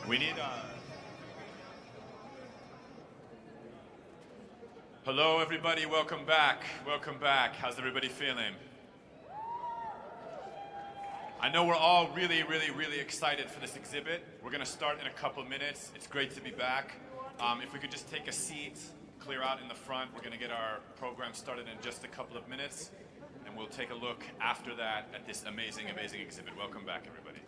We need Hello everybody, welcome back. Welcome back. How's everybody feeling? I know we're all really excited for this exhibit. We're gonna start in a couple of minutes. It's great to be back. If we could just take a seat, clear out in the front. We're gonna get our program started in just a couple of minutes, and we'll take a look after that at this amazing exhibit. Welcome back, everybody.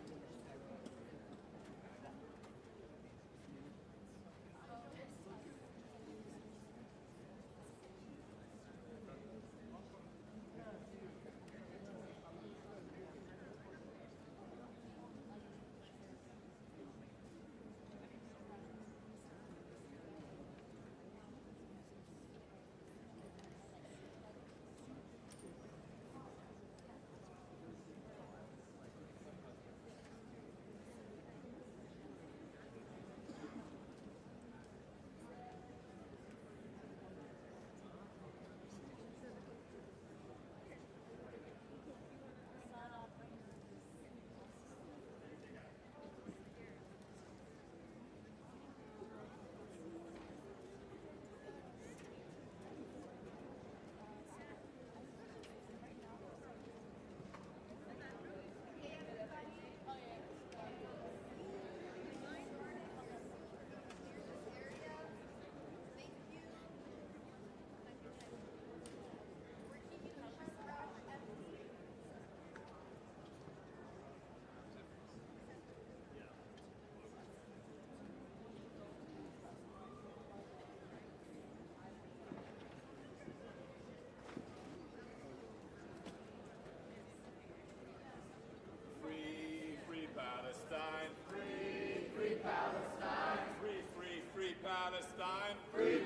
Palestine. Free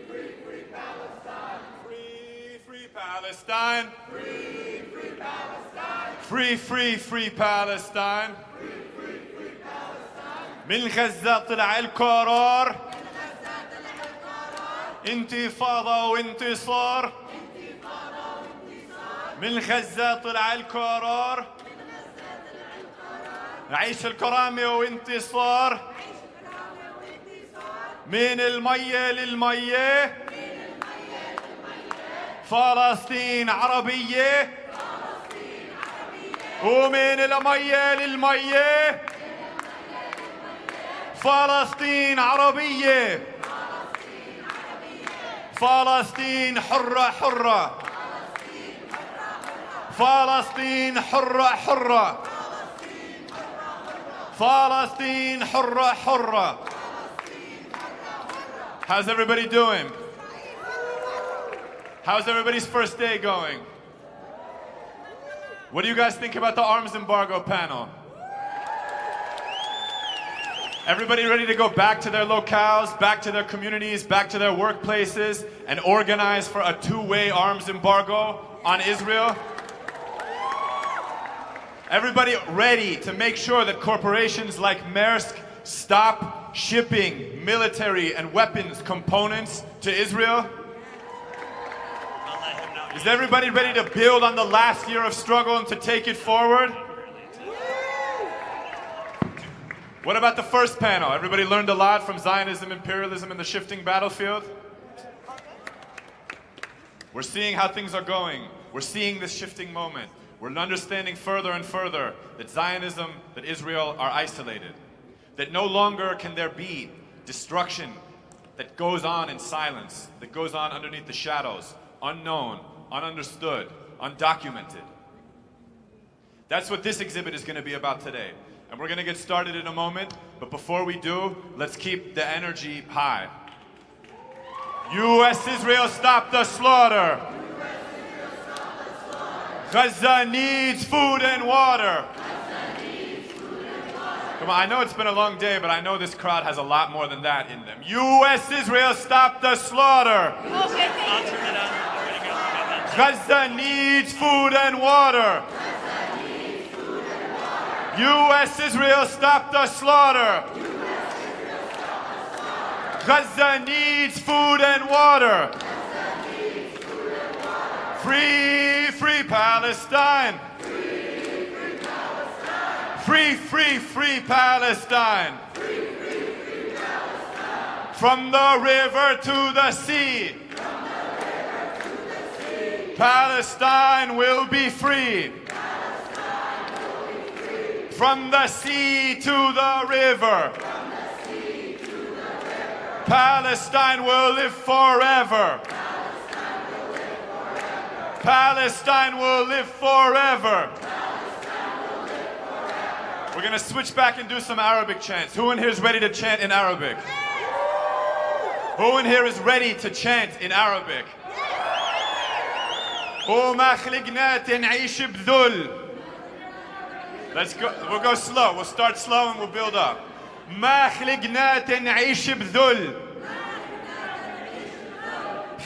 Palestine. Free Palestine. Free Palestine. Free Palestine. من غزة طلع القرار. انتفاضة وانتصار. من غزة طلع القرار. عيش الكرامة وانتصار. من المية للمية. فلسطين عربية. ومن المية للمية. فلسطين عربية. فلسطين حرة حرة. فلسطين حرة حرة. فلسطين حرة حرة. How's everybody doing? How's everybody's first day going? What do you guys think about the arms embargo panel? Everybody ready to go back to their locales, back to their communities, back to their workplaces, and organize for a two-way arms embargo on Israel? Everybody ready to make sure that corporations like Maersk stop shipping military and weapons components to Israel? Is everybody ready to build on the last year of struggle and to take it forward? What about the first panel? Everybody learned a lot from Zionism, imperialism, and the shifting battlefield? We're seeing how things are going. We're seeing this shifting moment. We're understanding further and further that Zionism, that Israel are isolated. That no longer can there be destruction that goes on in silence, that goes on underneath the shadows, unknown, ununderstood, undocumented. That's what this exhibit is going to be about today. And we're going to get started in a moment, but before we do, let's keep the energy high. U.S. Israel, stop the slaughter. Gaza needs food and water. Come on, I know it's been a long day, but I know this crowd has a lot more than that in them. U.S. Israel, stop the slaughter. Gaza needs food and water. U.S. Israel, stop the slaughter. Gaza needs food and water. Free Palestine. Free Palestine. From the river to the sea. Palestine will be free. From the sea to the river. Palestine will live forever. Palestine will live forever. We're going to switch back and do some Arabic chants. Who in here is ready to chant in Arabic? Who in here is ready to chant in Arabic? وما خلقنا نعيش بذل. Let's go. We'll go slow. We'll start slow and we'll build up. ما خلقنا نعيش بذل.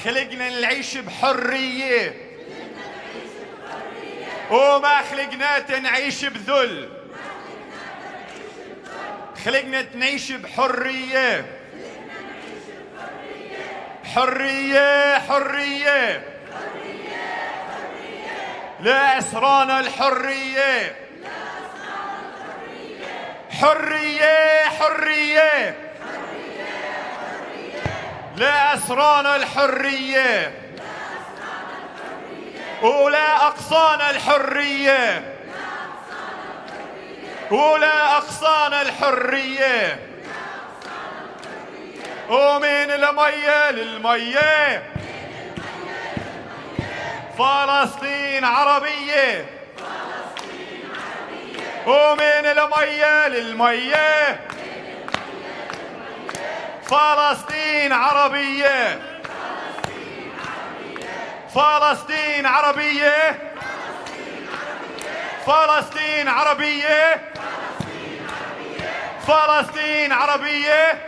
خلقنا نعيش بحرية. وما خلقنا نعيش بذل. خلقنا نعيش بحرية. حرية حرية. لا أسرانا الحرية. حرية حرية. لا أسرانا الحرية. ولا أقصانا الحرية. ولا أقصانا الحرية. ومن المية للمية. فلسطين عربية. ومن المية للمية. فلسطين عربية. فلسطين عربية. فلسطين عربية. فلسطين عربية.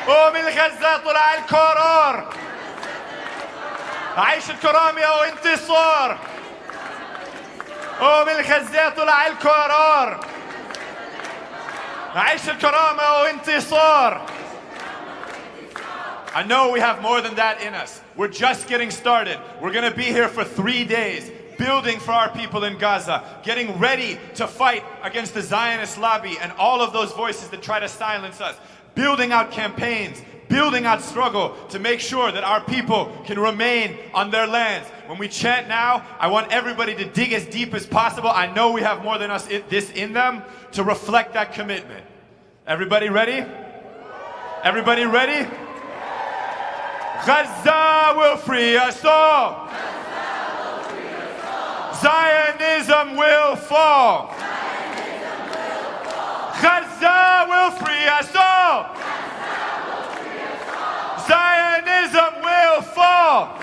ومن غزة طلع القرار. عيش الكرامة وانتصار. ومن غزة طلع القرار. عيش الكرامة وانتصار. I know we have more than that in us. We're just getting started. We're going to be here for 3 days, building for our people in Gaza, getting ready to fight against the Zionist lobby and all of those voices that try to silence us, building out campaigns, building out struggle to make sure that our people can remain on their lands. When we chant now, I want everybody to dig as deep as possible. I know we have more than us this in them to reflect that commitment. Everybody ready? Everybody ready? Gaza will free us all. Zionism will fall. Gaza will free us all. Zionism will fall.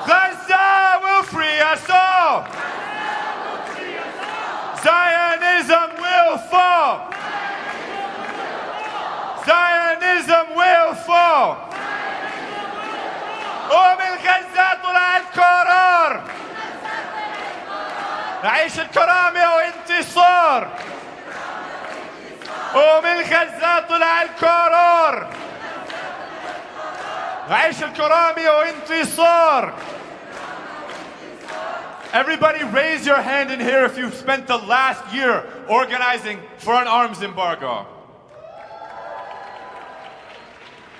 Gaza will free us all. Zionism will fall. Zionism will fall. ومن غزة طلع القرار. نعيش الكرامة وانتصار. ومن غزة طلع القرار. نعيش الكرامة وانتصار. Everybody raise your hand in here if you've spent the last year organizing for an arms embargo.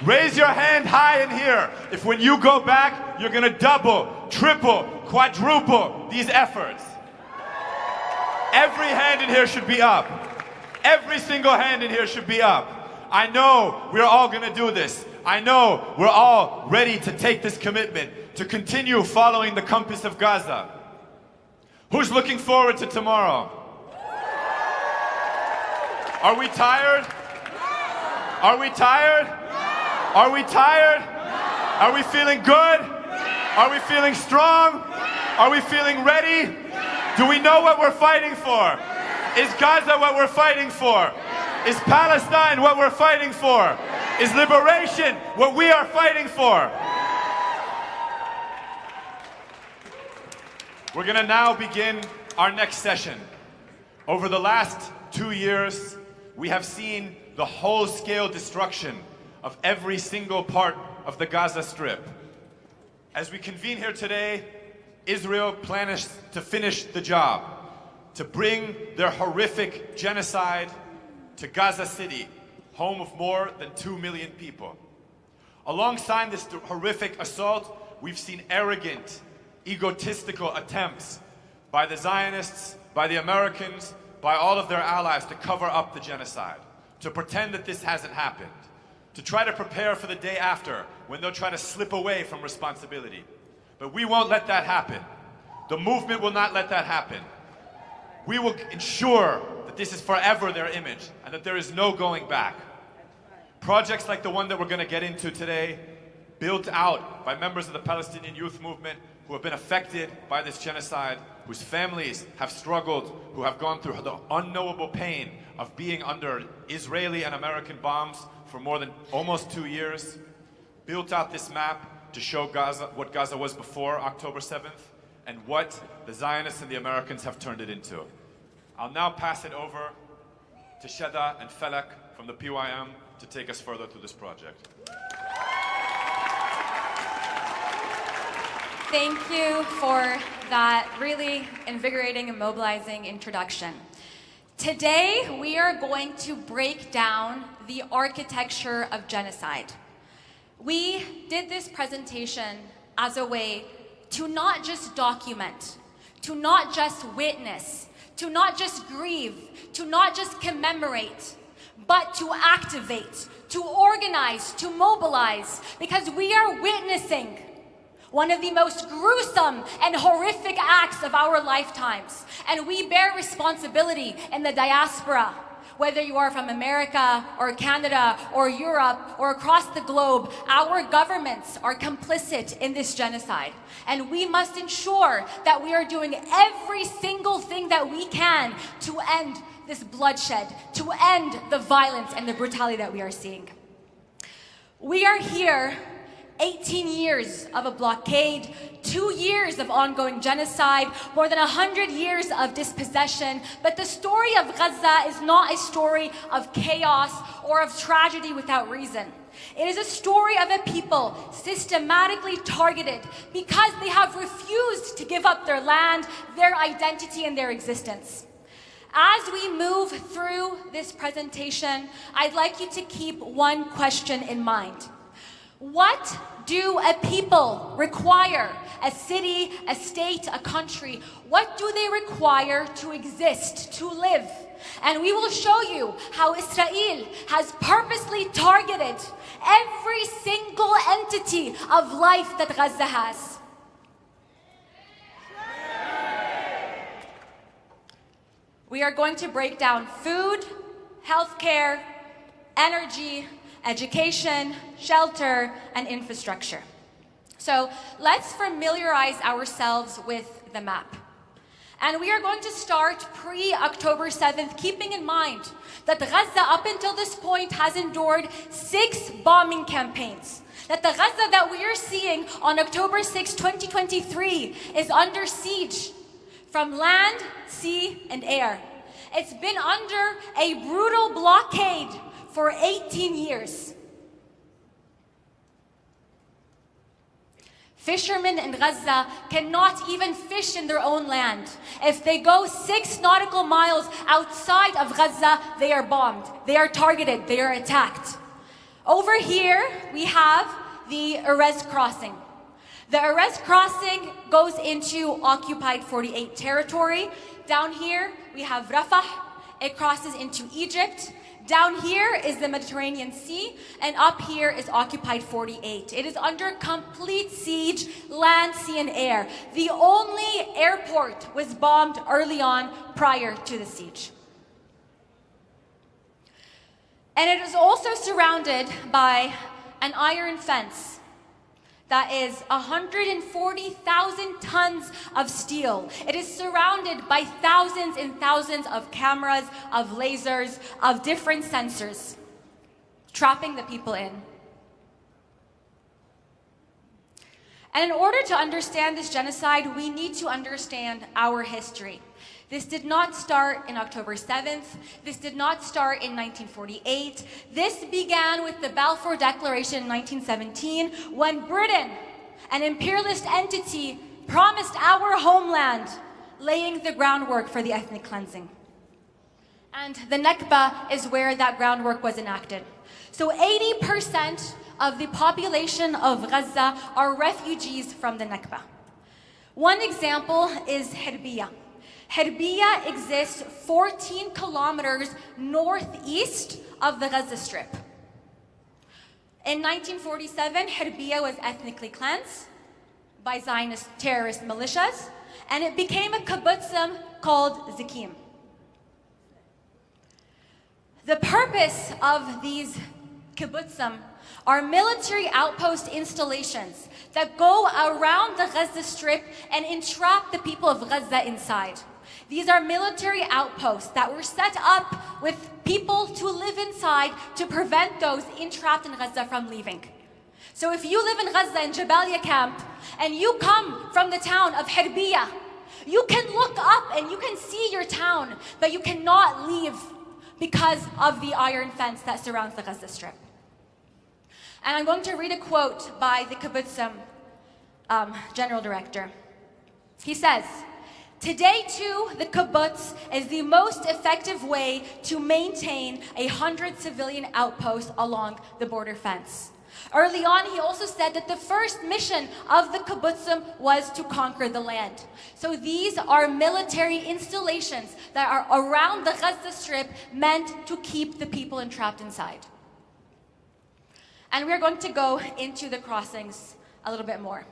Raise your hand high in here if when you go back, you're going to double, triple, quadruple these efforts. Every hand in here should be up. Every single hand in here should be up. I know we're all going to do this. I know we're all ready to take this commitment, to continue following the compass of Gaza. Who's looking forward to tomorrow? Are we tired? Are we tired? Are we tired? Are we feeling good? Are we feeling strong? Are we feeling ready? Do we know what we're fighting for? Is Gaza what we're fighting for? Is Palestine what we're fighting for? Is liberation what we are fighting for? We're going to now begin our next session. Over the last 2 years, we have seen the whole-scale destruction of every single part of the Gaza Strip. As we convene here today, Israel plans to finish the job, to bring their horrific genocide to Gaza City, home of more than 2 million people. Alongside this horrific assault, we've seen arrogant, egotistical attempts by the Zionists, by the Americans, by all of their allies to cover up the genocide, to pretend that this hasn't happened, to try to prepare for the day after when they'll try to slip away from responsibility. But we won't let that happen. The movement will not let that happen. We will ensure that this is forever their image and that there is no going back. Projects like the one that we're going to get into today, built out by members of the Palestinian youth movement who have been affected by this genocide, whose families have struggled, who have gone through the unknowable pain of being under Israeli and American bombs for more than almost 2 years, built out this map to show Gaza, what Gaza was before October 7th, and what the Zionists and the Americans have turned it into. I'll now pass it over to Shada and Felak from the PYM to take us further through this project. Thank you for that really invigorating and mobilizing introduction. Today, we are going to break down the architecture of genocide. We did this presentation as a way to not just document, to not just witness, to not just grieve, to not just commemorate, but to activate, to organize, to mobilize, because we are witnessing one of the most gruesome and horrific acts of our lifetimes. And we bear responsibility in the diaspora, whether you are from America or Canada or Europe or across the globe. Our governments are complicit in this genocide. And we must ensure that we are doing every single thing that we can to end this bloodshed, to end the violence and the brutality that we are seeing. We are here 18 years of a blockade, 2 years of ongoing genocide, more than 100 years of dispossession. But the story of Gaza is not a story of chaos or of tragedy without reason. It is a story of a people systematically targeted because they have refused to give up their land, their identity, and their existence. As we move through this presentation, I'd like you to keep one question in mind. What do a people require? A city, a state, a country. What do they require to exist, to live? And we will show you how Israel has purposely targeted every single entity of life that Gaza has. We are going to break down food, healthcare, energy, education, shelter, and infrastructure. So let's familiarize ourselves with the map. And we are going to start pre-October 7th, keeping in mind that Gaza up until this point has endured 6 bombing campaigns. That the Gaza that we are seeing on October 6, 2023 is under siege from land, sea, and air. It's been under a brutal blockade for 18 years. Fishermen in Gaza cannot even fish in their own land. If they go 6 nautical miles outside of Gaza, they are bombed, they are targeted, they are attacked. Over here, we have the Erez crossing. The Erez crossing goes into occupied 48 territory. Down here, we have Rafah. It crosses into Egypt. Down here is the Mediterranean Sea, and up here is occupied 48. It is under complete siege, land, sea, and air. The only airport was bombed early on prior to the siege. And it is also surrounded by an iron fence that is 140,000 tons of steel. It is surrounded by thousands and thousands of cameras, of lasers, of different sensors, trapping the people in. And in order to understand this genocide, we need to understand our history. This did not start in October 7th. This did not start in 1948. This began with the Balfour Declaration in 1917, when Britain, an imperialist entity, promised our homeland, laying the groundwork for the ethnic cleansing. And the Nakba is where that groundwork was enacted. So 80% of the population of Gaza are refugees from the Nakba. One example is Hirbiya. Hirbiya exists 14 kilometers northeast of the Gaza Strip. In 1947, Hirbiya was ethnically cleansed by Zionist terrorist militias, and it became a kibbutzim called Zakim. The purpose of these kibbutzim are military outpost installations that go around the Gaza Strip and entrap the people of Gaza inside. These are military outposts that were set up with people to live inside to prevent those entrapped in Gaza from leaving. So if you live in Gaza in Jabalia camp and you come from the town of Hirbiya, you can look up and you can see your town, but you cannot leave because of the iron fence that surrounds the Gaza Strip. And I'm going to read a quote by the kibbutzim general director. He says, "Today too, the kibbutz is the most effective way to maintain 100 civilian outposts along the border fence." Early on, he also said that the first mission of the kibbutzim was to conquer the land. So these are military installations that are around the Gaza Strip meant to keep the people entrapped inside. And we're going to go into the crossings a little bit more.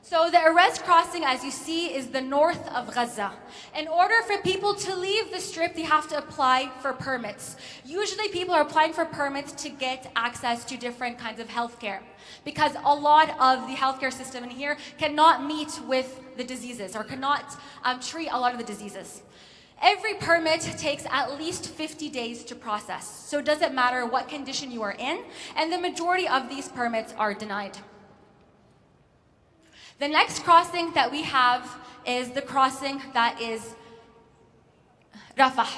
So the Erez crossing, as you see, is the north of Gaza. In order for people to leave the strip, they have to apply for permits. Usually people are applying for permits to get access to different kinds of healthcare, because a lot of the healthcare system in here cannot meet with the diseases or cannot treat a lot of the diseases. Every permit takes at least 50 days to process. So it doesn't matter what condition you are in, and the majority of these permits are denied. The next crossing that we have is the crossing that is Rafah.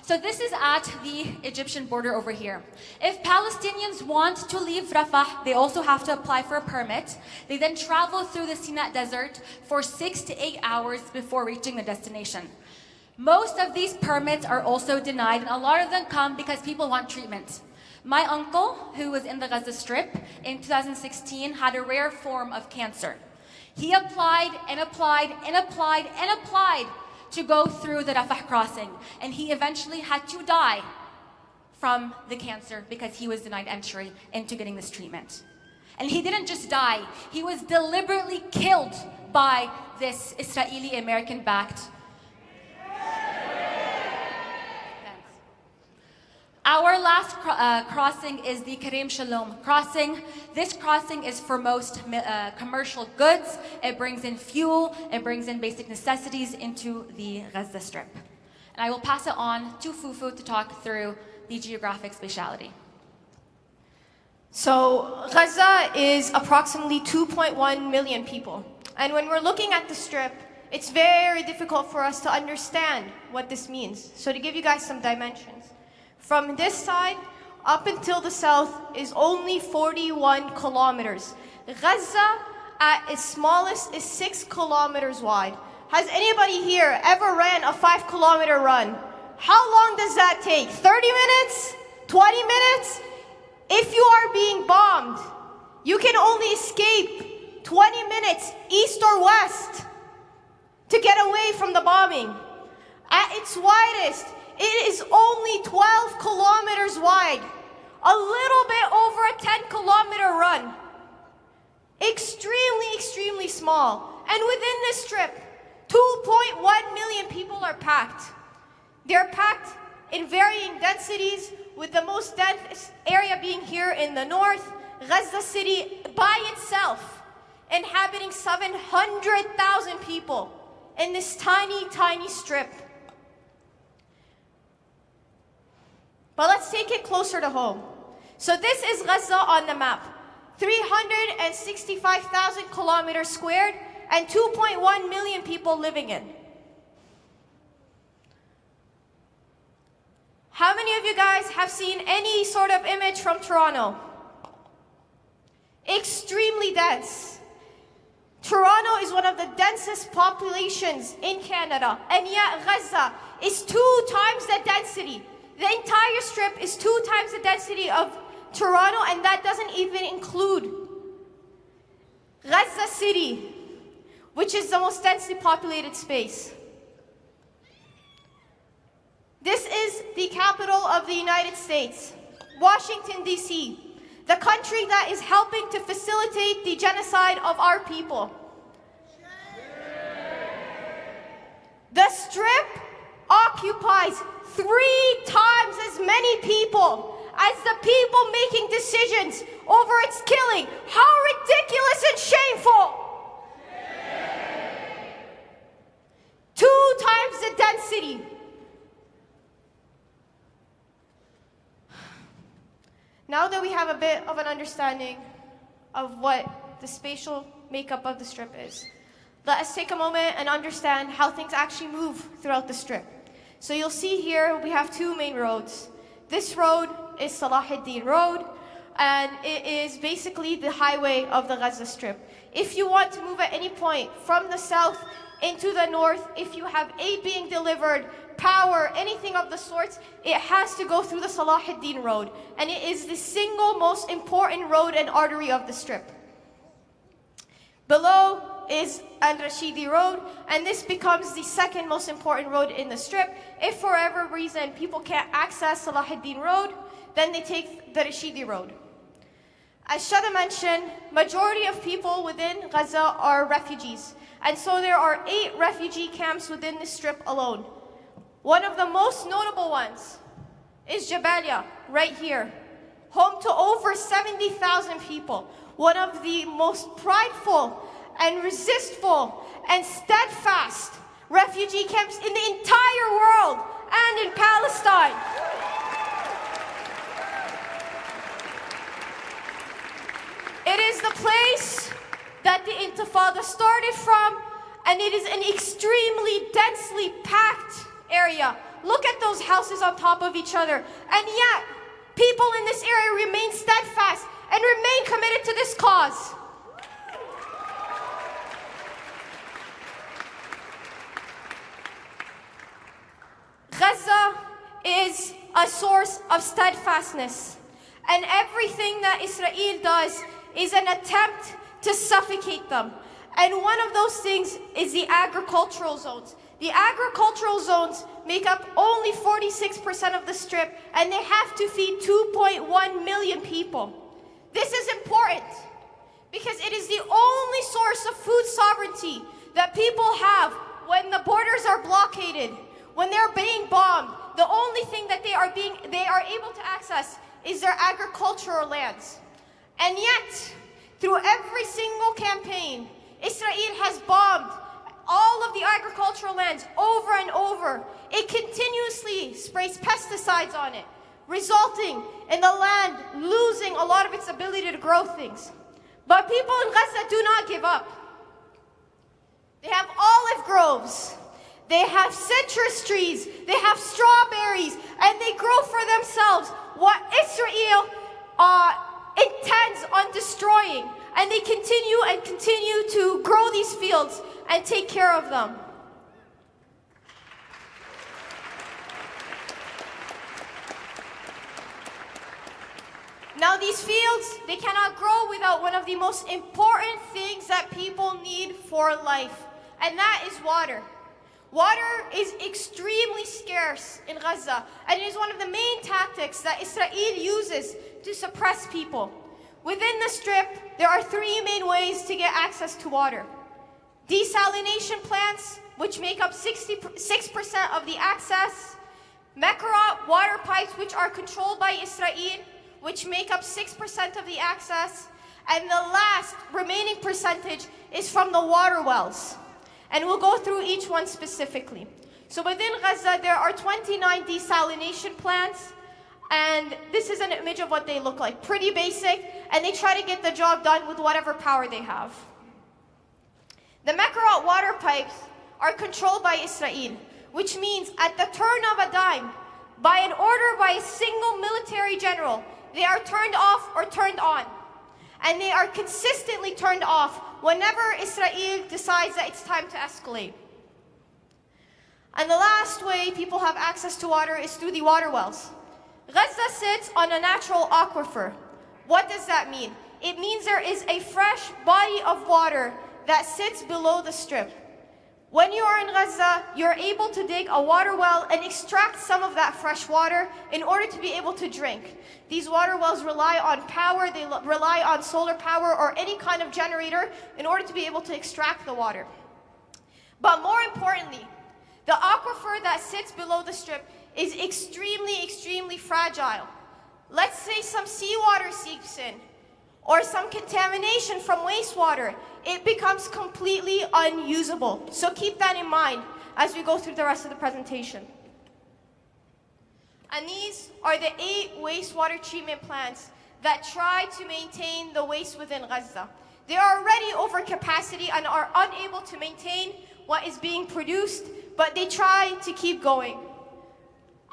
So this is at the Egyptian border over here. If Palestinians want to leave Rafah, they also have to apply for a permit. They then travel through the Sinai Desert for 6 to 8 hours before reaching the destination. Most of these permits are also denied, and a lot of them come because people want treatment. My uncle, who was in the Gaza Strip in 2016, had a rare form of cancer. He applied and applied and applied and applied to go through the Rafah crossing, and he eventually had to die from the cancer because he was denied entry into getting this treatment. And he didn't just die, he was deliberately killed by this Israeli-American-backed. Our last crossing is the Karim Shalom crossing. This crossing is for most commercial goods. It brings in fuel, it brings in basic necessities into the Gaza Strip. And I will pass it on to Fufu to talk through the geographic spatiality. So Gaza is approximately 2.1 million people. And when we're looking at the Strip, it's very difficult for us to understand what this means. So to give you guys some dimensions, from this side up until the south is only 41 kilometers. Gaza at its smallest is 6 kilometers wide. Has anybody here ever ran a 5-kilometer run? How long does that take? 30 minutes? 20 minutes? If you are being bombed, you can only escape 20 minutes east or west to get away from the bombing. At its widest, it is only 12 kilometers wide, a little bit over a 10-kilometer run. Extremely, extremely small. And within this strip, 2.1 million people are packed. They're packed in varying densities, with the most dense area being here in the north, Gaza City by itself, inhabiting 700,000 people in this tiny, tiny strip. But let's take it closer to home. So this is Gaza on the map. 365,000 kilometers squared and 2.1 million people living in. How many of you guys have seen any sort of image from Toronto? Extremely dense. Toronto is one of the densest populations in Canada, and yet Gaza is 2 times the density. The entire strip is 2 times the density of Toronto, and that doesn't even include Gaza City, which is the most densely populated space. This is the capital of the United States, Washington, D.C., the country that is helping to facilitate the genocide of our people. The strip occupies 3 times as many people as the people making decisions over its killing. How ridiculous and shameful! 2 times the density. Now that we have a bit of an understanding of what the spatial makeup of the strip is, let us take a moment and understand how things actually move throughout the strip. So you'll see here we have 2 main roads. This road is Salahuddin Road, and it is basically the highway of the Gaza Strip. If you want to move at any point from the south into the north, if you have aid being delivered, power, anything of the sorts, it has to go through the Salahuddin Road. And it is the single most important road and artery of the strip. Below is Al-Rashidi Road, and this becomes the second most important road in the strip. If for whatever reason people can't access Salahuddin Road, then they take the Rashidi Road. As Shada mentioned, majority of people within Gaza are refugees. And so there are 8 refugee camps within the strip alone. One of the most notable ones is Jabalia, right here, home to over 70,000 people. One of the most prideful and resistful and steadfast refugee camps in the entire world and in Palestine. It is the place that the Intifada started from, and it is an extremely densely packed area. Look at those houses on top of each other, and yet people in this area remain steadfast and remain committed to this cause. Gaza is a source of steadfastness, and everything that Israel does is an attempt to suffocate them. And one of those things is the agricultural zones. The agricultural zones make up only 46% of the strip, and they have to feed 2.1 million people. This is important because it is the only source of food sovereignty that people have when the borders are blockaded, when they're being bombed. The only thing that they are able to access is their agricultural lands. And yet, through every single campaign, Israel has bombed all of the agricultural lands over and over. It continuously sprays pesticides on it, resulting in the land losing a lot of its ability to grow things. But people in Gaza do not give up. They have olive groves, they have citrus trees, they have strawberries, and they grow for themselves what Israel intends on destroying. And they continue to grow these fields and take care of them. Now these fields, they cannot grow without one of the most important things that people need for life, and that is water. Water is extremely scarce in Gaza, and it is one of the main tactics that Israel uses to suppress people. Within the strip, there are 3 main ways to get access to water. Desalination plants, which make up 66% of the access. Mekarot water pipes, which are controlled by Israel, which make up 6% of the access. And the last remaining percentage is from the water wells. And we'll go through each one specifically. So within Gaza, there are 29 desalination plants. And this is an image of what they look like. Pretty basic, and they try to get the job done with whatever power they have. The Mekarot water pipes are controlled by Israel, which means at the turn of a dime, by an order by a single military general, they are turned off or turned on. And they are consistently turned off whenever Israel decides that it's time to escalate. And the last way people have access to water is through the water wells. Gaza sits on a natural aquifer. What does that mean? It means there is a fresh body of water that sits below the strip. When you are in Gaza, you're able to dig a water well and extract some of that fresh water in order to be able to drink. These water wells rely on power, they rely on solar power or any kind of generator in order to be able to extract the water. But more importantly, the aquifer that sits below the strip is extremely, extremely fragile. Let's say some seawater seeps in, or some contamination from wastewater, it becomes completely unusable. So keep that in mind as we go through the rest of the presentation. And these are the 8 wastewater treatment plants that try to maintain the waste within Gaza. They are already over capacity and are unable to maintain what is being produced, but they try to keep going.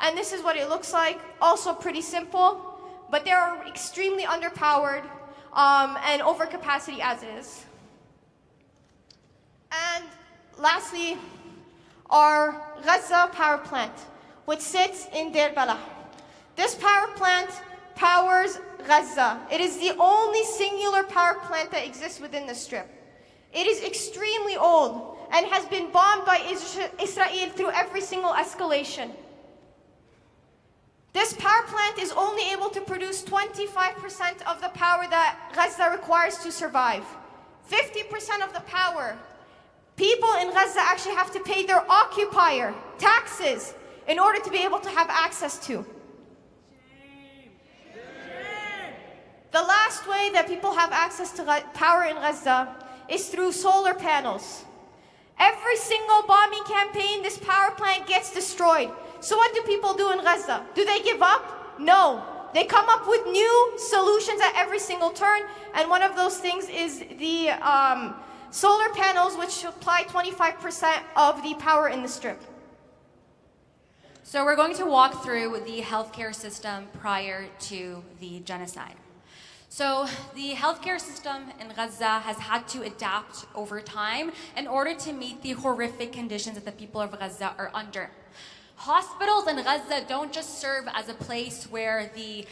And this is what it looks like. Also pretty simple, but they are extremely underpowered and over capacity as it is. And lastly, our Gaza power plant, which sits in Deir Balah. This power plant powers Gaza. It is the only singular power plant that exists within the strip. It is extremely old and has been bombed by Israel through every single escalation. This power plant is only able to produce 25% of the power that Gaza requires to survive. 50% of the power, people in Gaza actually have to pay their occupier taxes in order to be able to have access to. The last way that people have access to power in Gaza is through solar panels. Every single bombing campaign, this power plant gets destroyed. So what do people do in Gaza? Do they give up? No. They come up with new solutions at every single turn, and one of those things is the solar panels, which supply 25% of the power in the strip. So we're going to walk through the healthcare system prior to the genocide. So the healthcare system in Gaza has had to adapt over time in order to meet the horrific conditions that the people of Gaza are under. Hospitals in Gaza don't just serve as a place where the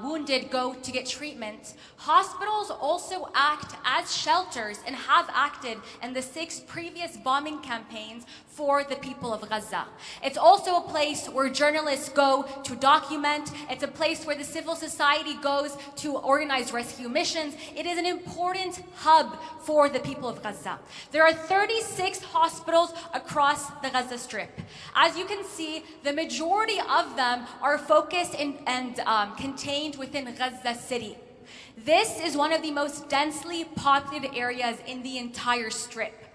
wounded go to get treatment. Hospitals also act as shelters and have acted in the 6 previous bombing campaigns for the people of Gaza. It's also a place where journalists go to document. It's a place where the civil society goes to organize rescue missions. It is an important hub for the people of Gaza. There are 36 hospitals across the Gaza Strip. As you can see, the majority of them are focused and contained within Gaza City. This is one of the most densely populated areas in the entire strip.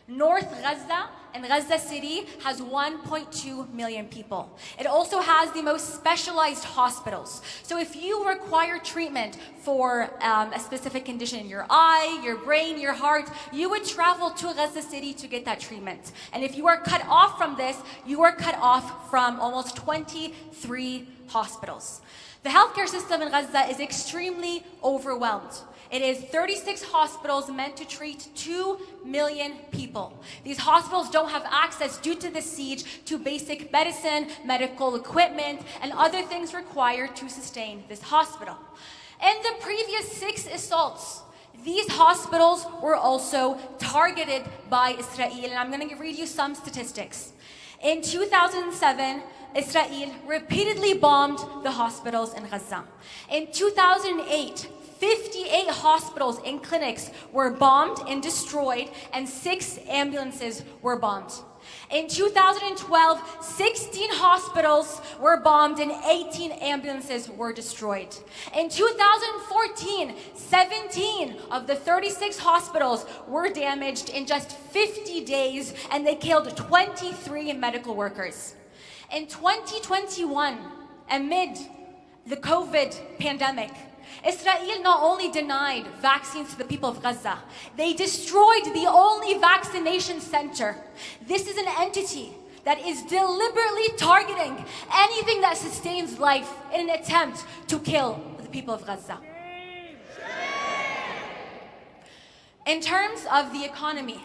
North Gaza and Gaza City has 1.2 million people. It also has the most specialized hospitals. So if you require treatment for a specific condition in your eye, your brain, your heart, you would travel to Gaza City to get that treatment. And if you are cut off from this, you are cut off from almost 23 hospitals. The healthcare system in Gaza is extremely overwhelmed. It is 36 hospitals meant to treat 2 million people. These hospitals don't have access due to the siege to basic medicine, medical equipment, and other things required to sustain this hospital. In the previous 6 assaults, these hospitals were also targeted by Israel, and I'm going to read you some statistics. In 2007, Israel repeatedly bombed the hospitals in Gaza. In 2008, 58 hospitals and clinics were bombed and destroyed, and 6 ambulances were bombed. In 2012, 16 hospitals were bombed and 18 ambulances were destroyed. In 2014, 17 of the 36 hospitals were damaged in just 50 days, and they killed 23 medical workers. In 2021, amid the COVID pandemic, Israel not only denied vaccines to the people of Gaza, they destroyed the only vaccination center. This is an entity that is deliberately targeting anything that sustains life in an attempt to kill the people of Gaza. In terms of the economy,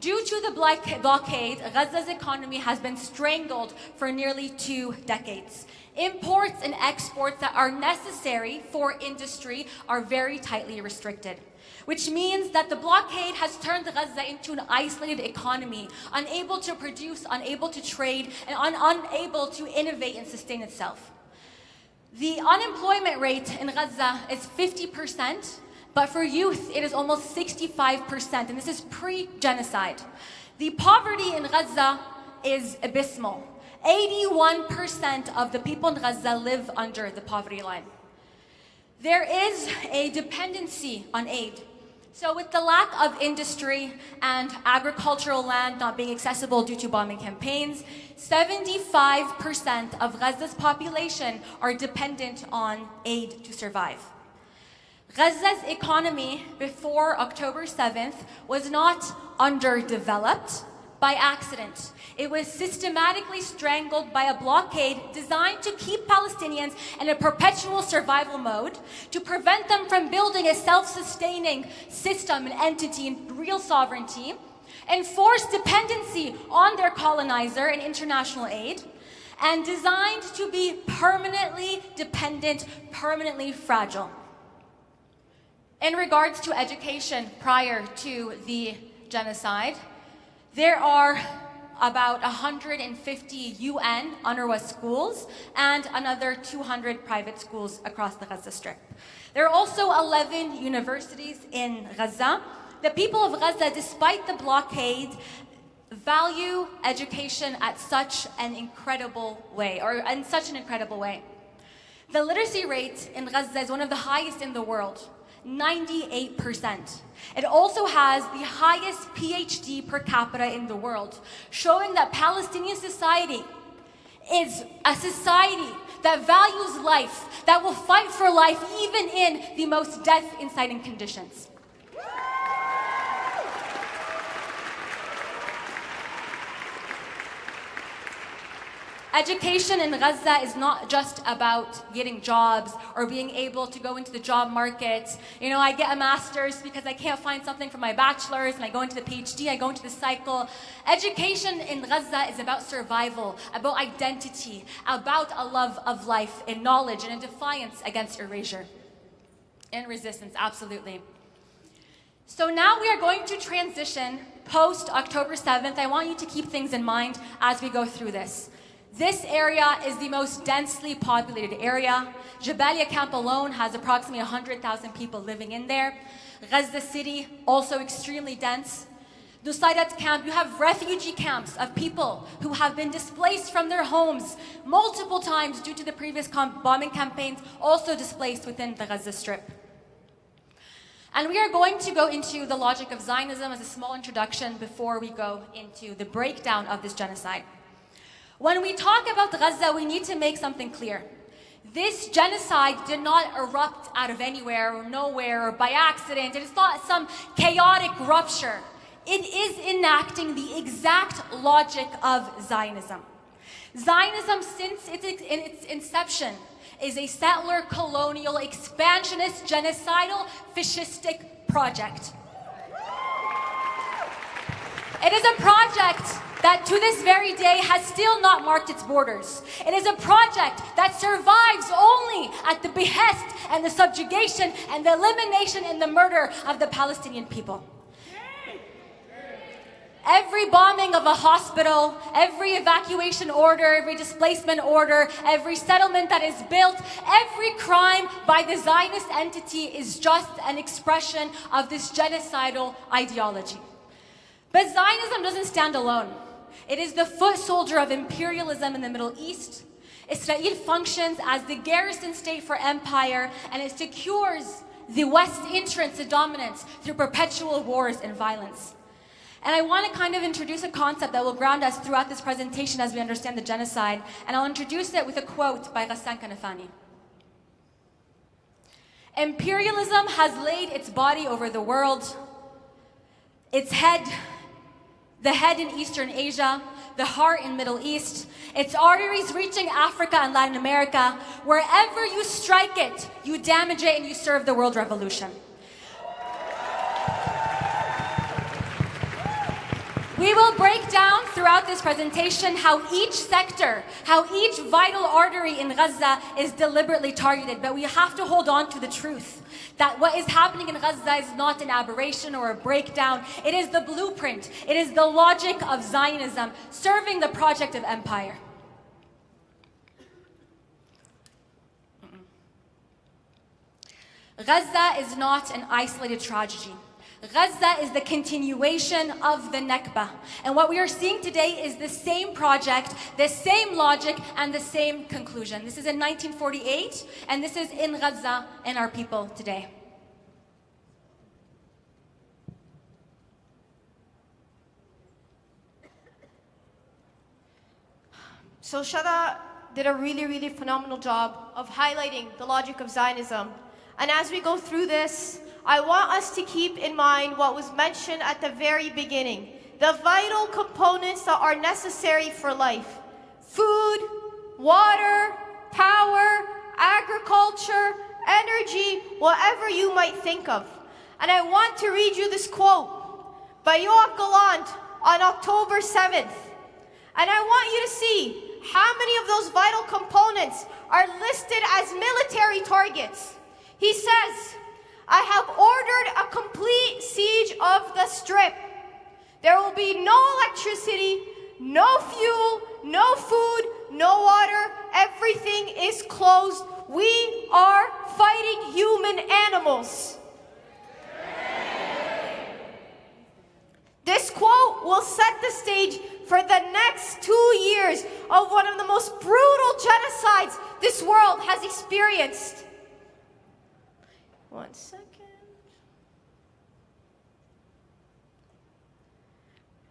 Due to the blockade, Gaza's economy has been strangled for nearly 2 decades. Imports and exports that are necessary for industry are very tightly restricted, which means that the blockade has turned Gaza into an isolated economy, unable to produce, unable to trade, and unable to innovate and sustain itself. The unemployment rate in Gaza is 50%, but for youth it is almost 65%, and this is pre-genocide. The poverty in Gaza is abysmal. 81% of the people in Gaza live under the poverty line. There is a dependency on aid. So with the lack of industry and agricultural land not being accessible due to bombing campaigns, 75% of Gaza's population are dependent on aid to survive. Gaza's economy before October 7th was not underdeveloped by accident. It was systematically strangled by a blockade designed to keep Palestinians in a perpetual survival mode, to prevent them from building a self-sustaining system and entity and real sovereignty, enforce dependency on their colonizer and international aid, and designed to be permanently dependent, permanently fragile. In regards to education prior to the genocide, there are about 150 UN UNRWA schools and another 200 private schools across the Gaza Strip. There are also 11 universities in Gaza. The people of Gaza, despite the blockade, value education at such an incredible way, The literacy rate in Gaza is one of the highest in the world. 98%. It also has the highest PhD per capita in the world, showing that Palestinian society is a society that values life, that will fight for life even in the most death-inciting conditions. Education in Gaza is not just about getting jobs or being able to go into the job market. You know, I get a master's because I can't find something for my bachelor's, and I go into the PhD, I go into the cycle. Education in Gaza is about survival, about identity, about a love of life and knowledge and a defiance against erasure. And resistance, absolutely. So now we are going to transition post October 7th. I want you to keep things in mind as we go through this. This area is the most densely populated area. Jabalia camp alone has approximately 100,000 people living in there. Gaza City, also extremely dense. Nusayrat camp, you have refugee camps of people who have been displaced from their homes multiple times due to the previous bombing campaigns, also displaced within the Gaza Strip. And we are going to go into the logic of Zionism as a small introduction before we go into the breakdown of this genocide. When we talk about Gaza, we need to make something clear. This genocide did not erupt out of anywhere or nowhere or by accident. It is not some chaotic rupture. It is enacting the exact logic of Zionism. Zionism, since its inception, is a settler, colonial, expansionist, genocidal, fascistic project. It is a project that to this very day has still not marked its borders. It is a project that survives only at the behest and the subjugation and the elimination and the murder of the Palestinian people. Every bombing of a hospital, every evacuation order, every displacement order, every settlement that is built, every crime by the Zionist entity is just an expression of this genocidal ideology. But Zionism doesn't stand alone. It is the foot soldier of imperialism in the Middle East. Israel functions as the garrison state for empire, and it secures the West's entrance to dominance through perpetual wars and violence. And I want to kind of introduce a concept that will ground us throughout this presentation as we understand the genocide, and I'll introduce it with a quote by Ghassan Kanafani. Imperialism has laid its body over the world, the head in Eastern Asia, the heart in Middle East, its arteries reaching Africa and Latin America. Wherever you strike it, you damage it and you serve the world revolution. We will break down throughout this presentation how each sector, how each vital artery in Gaza is deliberately targeted, but we have to hold on to the truth that what is happening in Gaza is not an aberration or a breakdown. It is the blueprint. It is the logic of Zionism serving the project of empire. Gaza is not an isolated tragedy. Gaza is the continuation of the Nakba. And what we are seeing today is the same project, the same logic, and the same conclusion. This is in 1948, and this is in Gaza and our people today. So Shada did a really phenomenal job of highlighting the logic of Zionism. And as we go through this, I want us to keep in mind what was mentioned at the very beginning. The vital components that are necessary for life. Food, water, power, agriculture, energy, whatever you might think of. And I want to read you this quote by Yoav Gallant on October 7th. And I want you to see how many of those vital components are listed as military targets. He says, I have ordered a complete siege of the Strip. There will be no electricity, no fuel, no food, no water. Everything is closed. We are fighting human animals. This quote will set the stage for the next 2 years of one of the most brutal genocides this world has experienced. 1 second.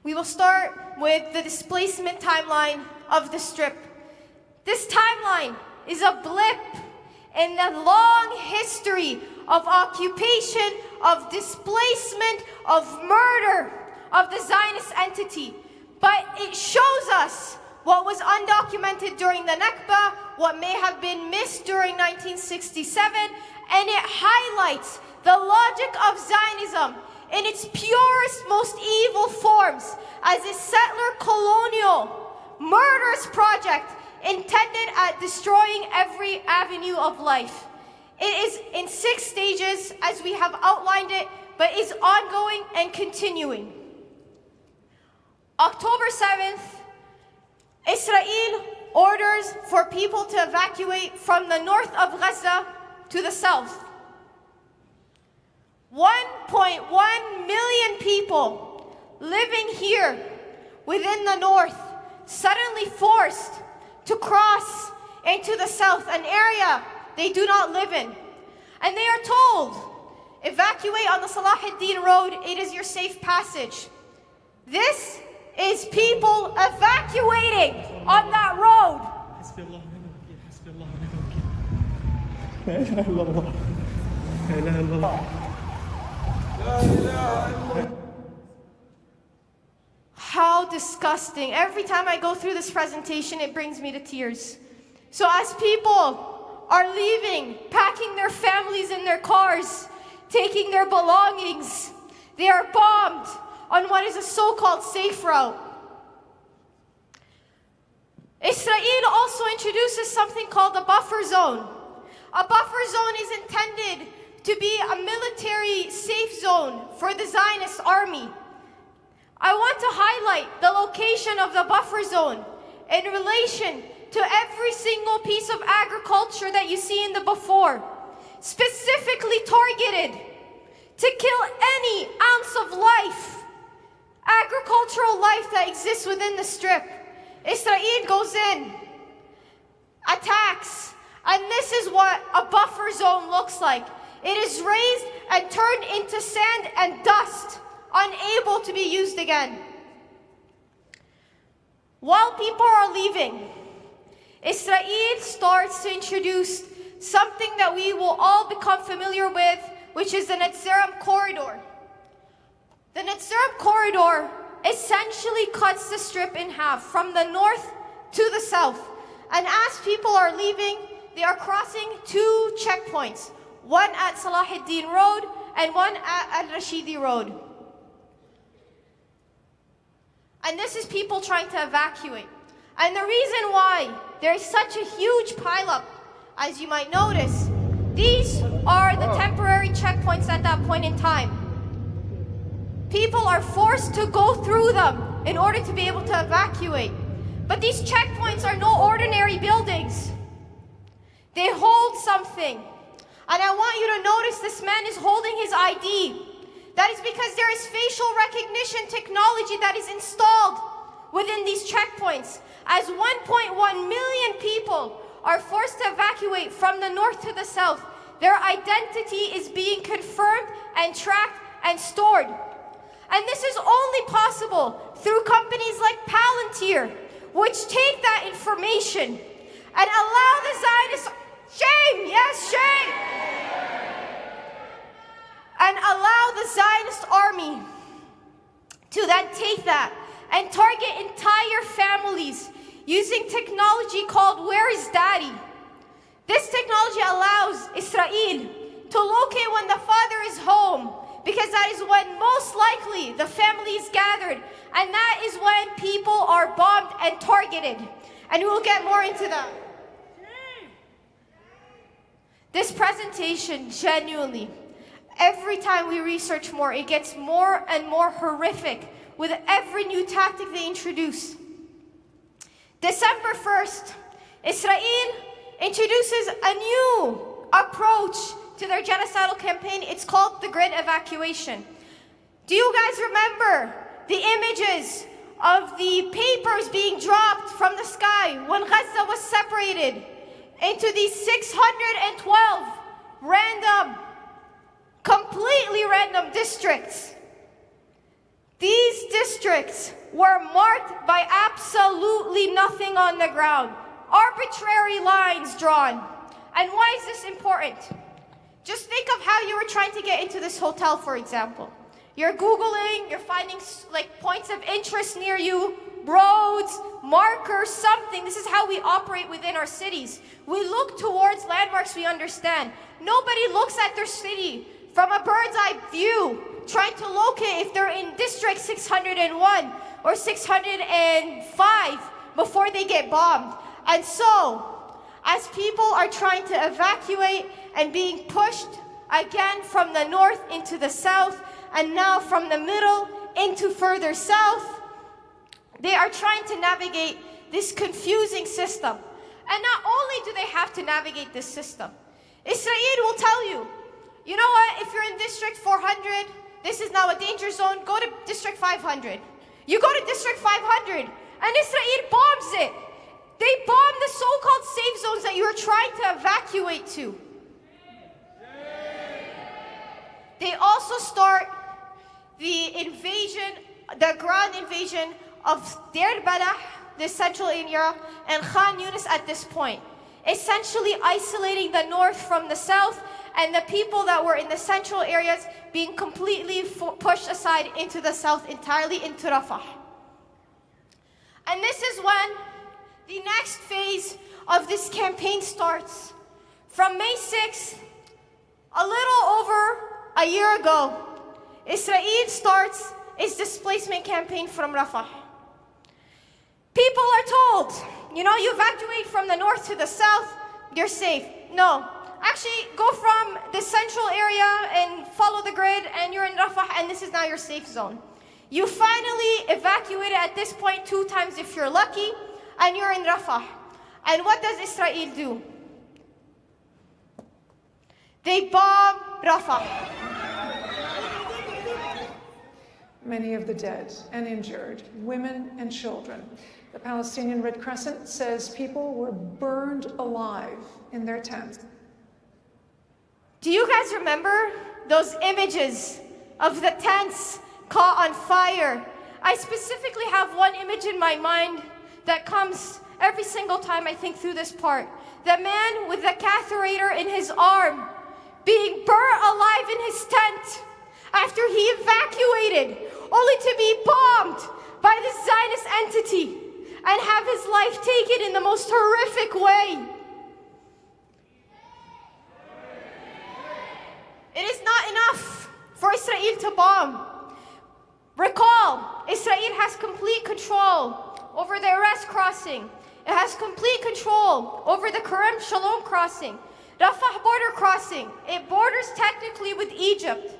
We will start with the displacement timeline of the Strip. This timeline is a blip in the long history of occupation, of displacement, of murder of the Zionist entity. But it shows us what was undocumented during the Nakba, what may have been missed during 1967, and it highlights the logic of Zionism in its purest, most evil forms as a settler colonial murderous project intended at destroying every avenue of life. It is in 6 stages as we have outlined it, but is ongoing and continuing. October 7th, Israel orders for people to evacuate from the north of Gaza to the south. 1.1 million people living here within the north, suddenly forced to cross into the south, an area they do not live in. And they are told, evacuate on the Salah ad-Din road, it is your safe passage. This is people evacuating on that road. How disgusting. Every time I go through this presentation, it brings me to tears. So as people are leaving, packing their families in their cars, taking their belongings, they are bombed on what is a so-called safe route. Israel also introduces something called a buffer zone. A buffer zone is intended to be a military safe zone for the Zionist army. I want to highlight the location of the buffer zone in relation to every single piece of agriculture that you see in the before, specifically targeted to kill any ounce of life, agricultural life that exists within the Strip. Israel goes in, attacks, and this is what a buffer zone looks like. It is raised and turned into sand and dust, unable to be used again. While people are leaving, Israel starts to introduce something that we will all become familiar with, which is the Netzerim corridor. The Netzerim corridor essentially cuts the Strip in half from the north to the south. And as people are leaving, they are crossing 2 checkpoints, one at Salah ad-Din Road and one at Al-Rashidi Road. And this is people trying to evacuate. And the reason why there is such a huge pileup, as you might notice, these are the temporary checkpoints at that point in time. People are forced to go through them in order to be able to evacuate. But these checkpoints are no ordinary buildings. They hold something. And I want you to notice this man is holding his ID. That is because there is facial recognition technology that is installed within these checkpoints. As 1.1 million people are forced to evacuate from the north to the south, their identity is being confirmed and tracked and stored. And this is only possible through companies like Palantir, which take that information and allow the Zionists, shame, yes, shame, and allow the Zionist army to then take that and target entire families using technology called Where is Daddy? This technology allows Israel to locate when the father is home, because that is when most likely the family is gathered, and that is when people are bombed and targeted. And we will get more into that. This presentation, genuinely, every time we research more, it gets more and more horrific with every new tactic they introduce. December 1st, Israel introduces a new approach to their genocidal campaign. It's called the grid evacuation. Do you guys remember the images of the papers being dropped from the sky when Gaza was separated into these 612 random, completely random districts? These districts were marked by absolutely nothing on the ground. Arbitrary lines drawn. And why is this important? Just think of how you were trying to get into this hotel, for example. You're Googling, you're finding like points of interest near you, roads, markers, something. This is how we operate within our cities. We look towards landmarks we understand. Nobody looks at their city from a bird's eye view, trying to locate if they're in district 601 or 605 before they get bombed. And so, as people are trying to evacuate and being pushed again from the north into the south, and now from the middle into further south, they are trying to navigate this confusing system. And not only do they have to navigate this system, Israel will tell you, you know what, if you're in District 400, this is now a danger zone, go to District 500. You go to District 500, and Israel bombs it. They bomb the so-called safe zones that you are trying to evacuate to. They also start the invasion, the ground invasion of Deir Balah, the central area, and Khan Yunis at this point, essentially isolating the north from the south, and the people that were in the central areas being completely pushed aside into the south, entirely into Rafah. And this is when the next phase of this campaign starts. From May 6th, a little over a year ago, Israel starts its displacement campaign from Rafah. People are told, you know, you evacuate from the north to the south, you're safe. No. Actually, go from the central area and follow the grid, and you're in Rafah, and this is now your safe zone. You finally evacuated at this point 2 times if you're lucky, and you're in Rafah. And what does Israel do? They bomb Rafah. Many of the dead and injured, women and children. The Palestinian Red Crescent says people were burned alive in their tents. Do you guys remember those images of the tents caught on fire? I specifically have one image in my mind that comes every single time I think through this part. The man with the catheter in his arm being burnt alive in his tent after he evacuated, only to be bombed by this Zionist entity and have his life taken in the most horrific way. It is not enough for Israel to bomb. Recall, Israel has complete control over the Erez crossing. It has complete control over the Kerem Shalom crossing. Rafah border crossing. It borders technically with Egypt.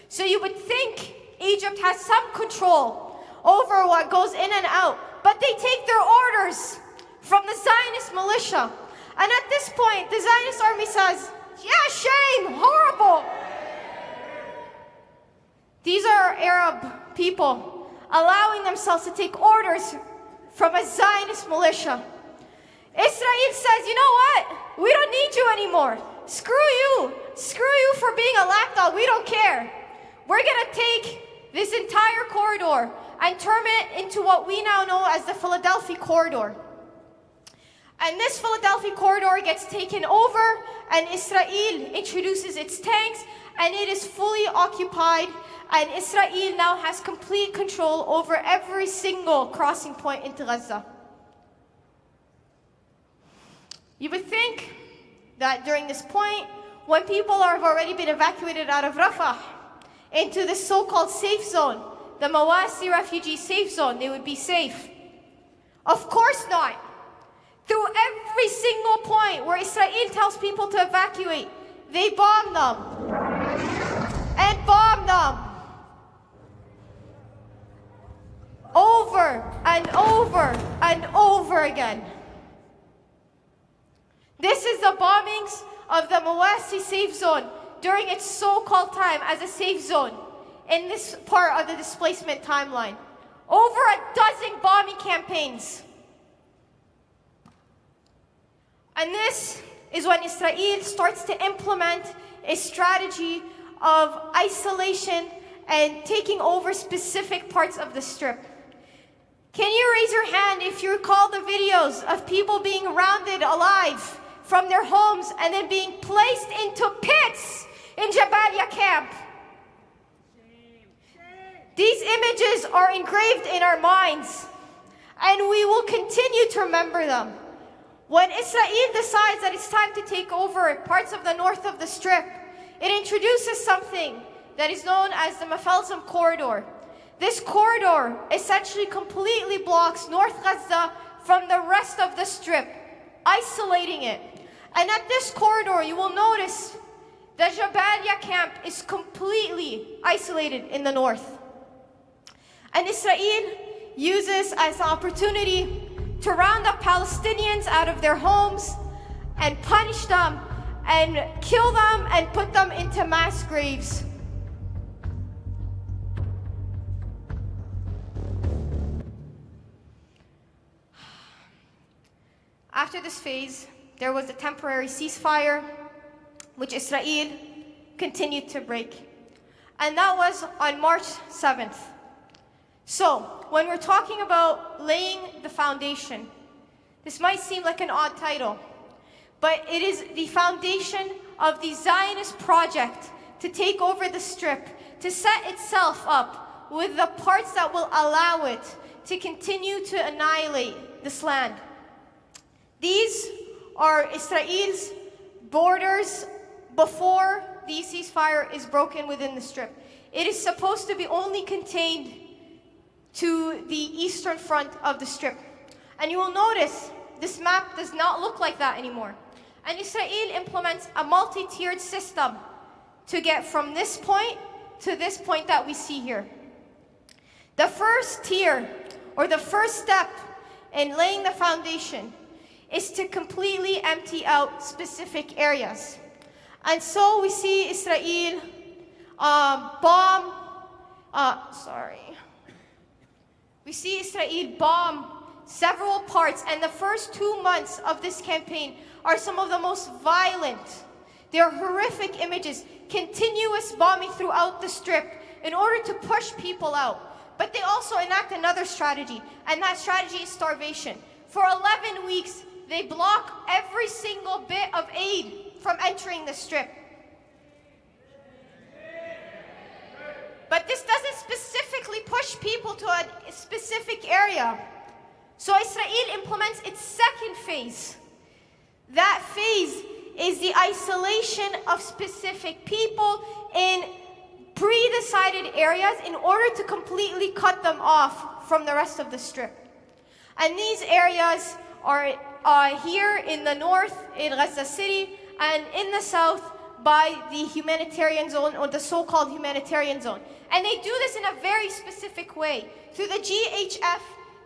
So you would think Egypt has some control over what goes in and out. But they take their orders from the Zionist militia. And at this point, the Zionist army says, yeah, shame, horrible. These are Arab people allowing themselves to take orders from a Zionist militia. Israel says, you know what? We don't need you anymore. Screw you. Screw you for being a lapdog. We don't care. We're going to take this entire corridor and turn it into what we now know as the Philadelphia corridor. And this Philadelphia corridor gets taken over, and Israel introduces its tanks, and it is fully occupied, and Israel now has complete control over every single crossing point into Gaza. You would think that during this point, when people have already been evacuated out of Rafah into the so-called safe zone, the Mawasi refugee safe zone, they would be safe. Of course not. Through every single point where Israel tells people to evacuate, they bomb them and bomb them over and over and over again. This is the bombings of the Mawasi safe zone during its so-called time as a safe zone in this part of the displacement timeline. Over a dozen bombing campaigns. And this is when Israel starts to implement a strategy of isolation and taking over specific parts of the Strip. Can you raise your hand if you recall the videos of people being rounded alive from their homes and then being placed into pits in Jabalia camp? These images are engraved in our minds, and we will continue to remember them. When Israel decides that it's time to take over parts of the north of the Strip, it introduces something that is known as the Mobilizing corridor. This corridor essentially completely blocks North Gaza from the rest of the Strip, isolating it. And at this corridor, you will notice the Jabalia camp is completely isolated in the north. And Israel uses as an opportunity to round up Palestinians out of their homes and punish them and kill them and put them into mass graves. After this phase, there was a temporary ceasefire, which Israel continued to break. And that was on March 7th. So, when we're talking about laying the foundation, this might seem like an odd title, but it is the foundation of the Zionist project to take over the Strip, to set itself up with the parts that will allow it to continue to annihilate this land. These are Israel's borders before the ceasefire is broken within the Strip. It is supposed to be only contained to the eastern front of the Strip. And you will notice this map does not look like that anymore. And Israel implements a multi-tiered system to get from this point to this point that we see here. The first tier, or the first step in laying the foundation, is to completely empty out specific areas. And so we see Israel We see Israel bomb several parts, and the first 2 months of this campaign are some of the most violent. They are horrific images, continuous bombing throughout the Strip in order to push people out. But they also enact another strategy, and that strategy is starvation. For 11 weeks, they block every single bit of aid from entering the Strip. But this doesn't specifically push people to a specific area. So Israel implements its second phase. That phase is the isolation of specific people in pre-decided areas in order to completely cut them off from the rest of the strip. And these areas are here in the north, in Gaza City, and in the south by the humanitarian zone, or the so-called humanitarian zone. And they do this in a very specific way, through the GHF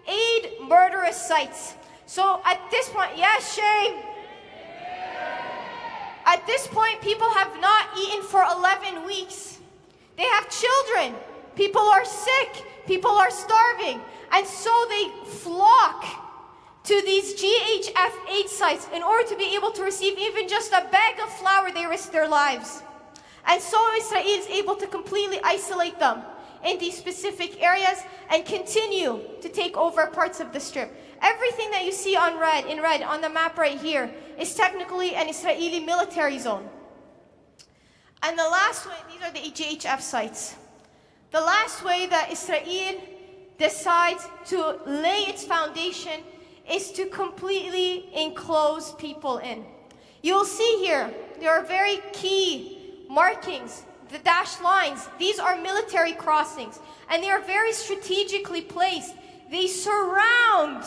aid murderous sites. So at this point, yes, Shay. At this point, people have not eaten for 11 weeks. They have children. People are sick. People are starving. And so they flock to these GHF aid sites in order to be able to receive even just a bag of flour. They risk their lives. And so Israel is able to completely isolate them in these specific areas and continue to take over parts of the strip. Everything that you see in red on the map right here is technically an Israeli military zone. And the last way, these are the GHF sites. The last way that Israel decides to lay its foundation is to completely enclose people in. You'll see here, there are very key markings, the dashed lines. These are military crossings, and they are very strategically placed. They surround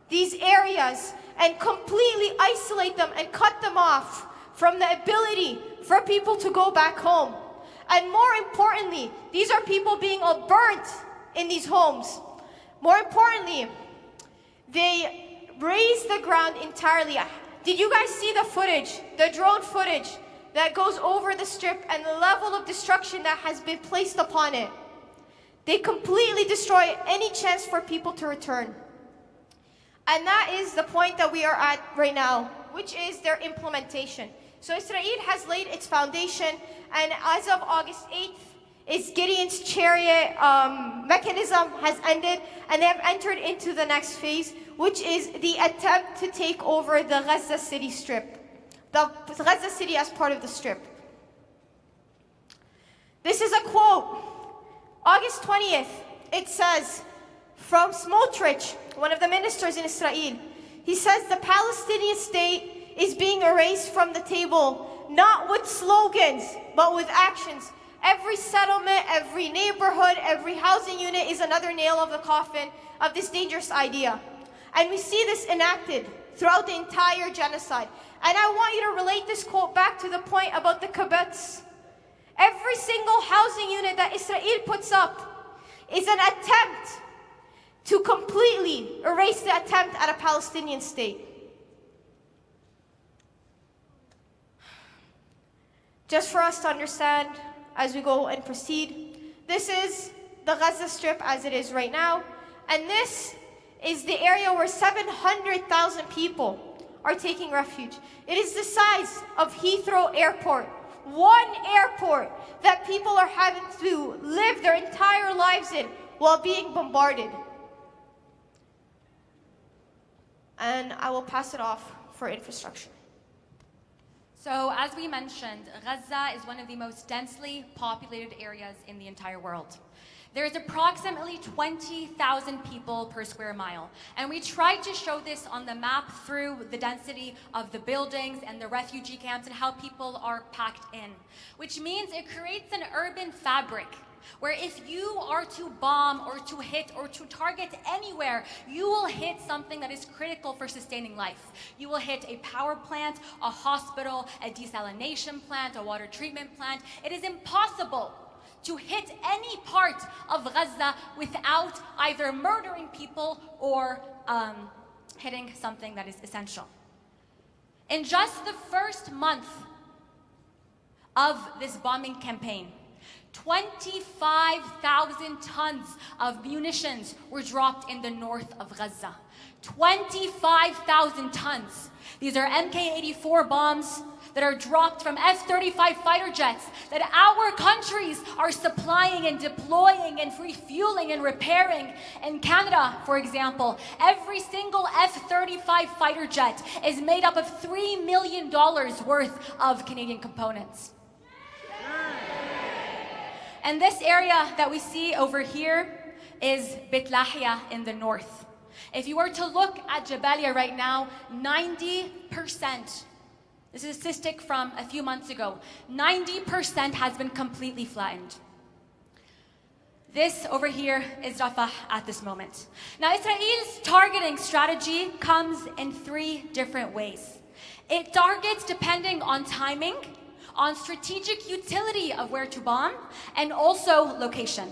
these areas and completely isolate them and cut them off from the ability for people to go back home. And more importantly, these are people being burnt in these homes. More importantly, they raise the ground entirely. Did you guys see the footage, the drone footage that goes over the strip and the level of destruction that has been placed upon it? They completely destroy any chance for people to return. And that is the point that we are at right now, which is their implementation. So Israel has laid its foundation, and as of August 8th, its Gideon's chariot mechanism has ended, and they have entered into the next phase, which is the attempt to take over the Gaza City strip. The Gaza City as part of the strip. This is a quote. August 20th, it says, from Smotrich, one of the ministers in Israel, he says the Palestinian state is being erased from the table, not with slogans, but with actions. Every settlement, every neighborhood, every housing unit is another nail of the coffin of this dangerous idea. And we see this enacted throughout the entire genocide. And I want you to relate this quote back to the point about the kibbutz. Every single housing unit that Israel puts up is an attempt to completely erase the attempt at a Palestinian state. Just for us to understand as we go and proceed, this is the Gaza Strip as it is right now, and this is the area where 700,000 people are taking refuge. It is the size of Heathrow Airport, one airport that people are having to live their entire lives in while being bombarded. And I will pass it off for infrastructure. So, as we mentioned, Gaza is one of the most densely populated areas in the entire world. There's approximately 20,000 people per square mile. And we tried to show this on the map through the density of the buildings and the refugee camps and how people are packed in, which means it creates an urban fabric where if you are to bomb or to hit or to target anywhere, you will hit something that is critical for sustaining life. You will hit a power plant, a hospital, a desalination plant, a water treatment plant. It is impossible to hit any part of Gaza without either murdering people or hitting something that is essential. In just the first month of this bombing campaign, 25,000 tons of munitions were dropped in the north of Gaza. 25,000 tons. These are Mk-84 bombs that are dropped from F-35 fighter jets that our countries are supplying and deploying and refueling and repairing. In Canada, for example, every single F-35 fighter jet is made up of $3 million worth of Canadian components. And this area that we see over here is Beit Lahia in the north. If you were to look at Jabalia right now, 90% This is a statistic from a few months ago. 90% has been completely flattened. This over here is Rafah at this moment. Now, Israel's targeting strategy comes in 3 different ways. It targets depending on timing, on strategic utility of where to bomb, and also location.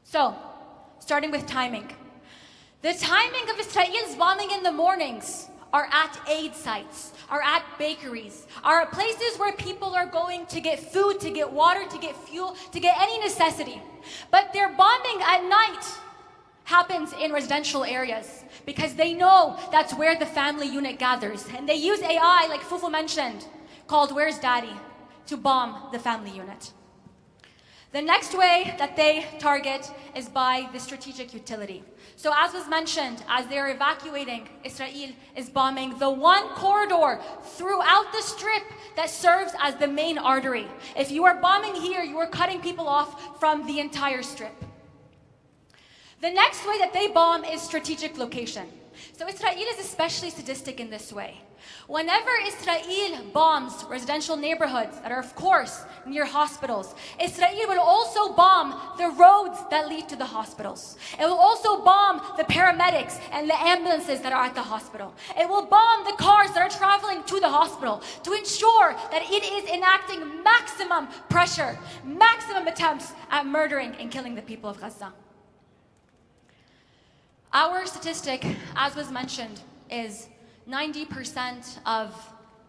So, starting with timing. The timing of Israel's bombing in the mornings are at aid sites, are at bakeries, are at places where people are going to get food, to get water, to get fuel, to get any necessity. But their bombing at night happens in residential areas because they know that's where the family unit gathers. And they use AI, like Fufu mentioned, called Where's Daddy, to bomb the family unit. The next way that they target is by the strategic utility. So as was mentioned, as they're evacuating, Israel is bombing the one corridor throughout the strip that serves as the main artery. If you are bombing here, you are cutting people off from the entire strip. The next way that they bomb is strategic location. So Israel is especially sadistic in this way. Whenever Israel bombs residential neighborhoods that are, of course, near hospitals, Israel will also bomb the roads that lead to the hospitals. It will also bomb the paramedics and the ambulances that are at the hospital. It will bomb the cars that are traveling to the hospital to ensure that it is enacting maximum pressure, maximum attempts at murdering and killing the people of Gaza. Our statistic, as was mentioned, is 90% of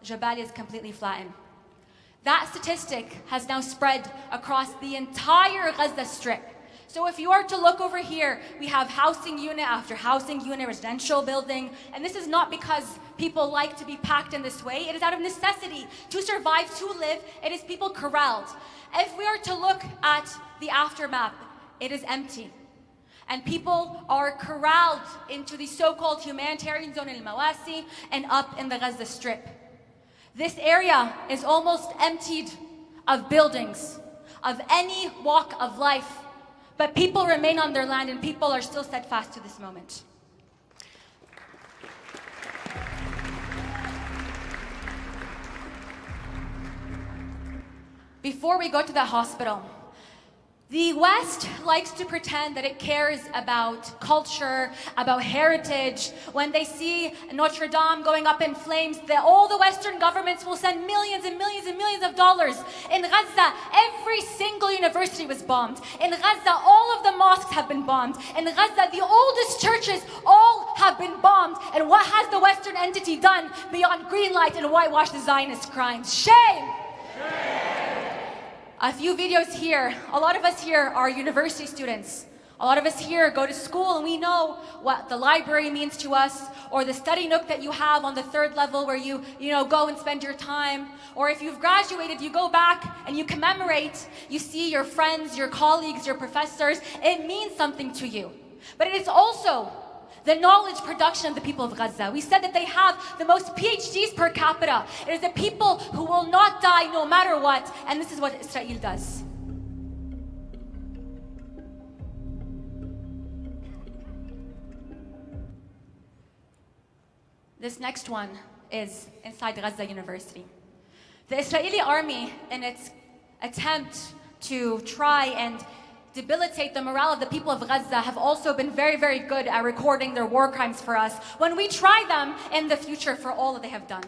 Jabalia is completely flattened. That statistic has now spread across the entire Gaza Strip. So if you are to look over here, we have housing unit after housing unit, residential building, and this is not because people like to be packed in this way. It is out of necessity to survive, to live. It is people corralled. If we are to look at the aftermath, it is empty. And people are corralled into the so-called humanitarian zone in Al-Mawasi and up in the Gaza Strip. This area is almost emptied of buildings, of any walk of life, but people remain on their land and people are still steadfast to this moment. Before we go to the hospital, the West likes to pretend that it cares about culture, about heritage. When they see Notre Dame going up in flames, all the Western governments will send millions and millions and millions of dollars. In Gaza, every single university was bombed. In Gaza, all of the mosques have been bombed. In Gaza, the oldest churches all have been bombed. And what has the Western entity done beyond greenlight and whitewash the Zionist crimes? Shame! A few videos here. A lot of us here are university students. A lot of us here go to school and we know what the library means to us, or the study nook that you have on the 3rd level where you go and spend your time. Or if you've graduated, you go back and you commemorate. You see your friends, your colleagues, your professors. It means something to you. But it is also the knowledge production of the people of Gaza. We said that they have the most PhDs per capita. It is the people who will not die no matter what. And this is what Israel does. This next one is inside Gaza University. The Israeli army, in its attempt to try and debilitate the morale of the people of Gaza, have also been very, very good at recording their war crimes for us when we try them in the future for all that they have done.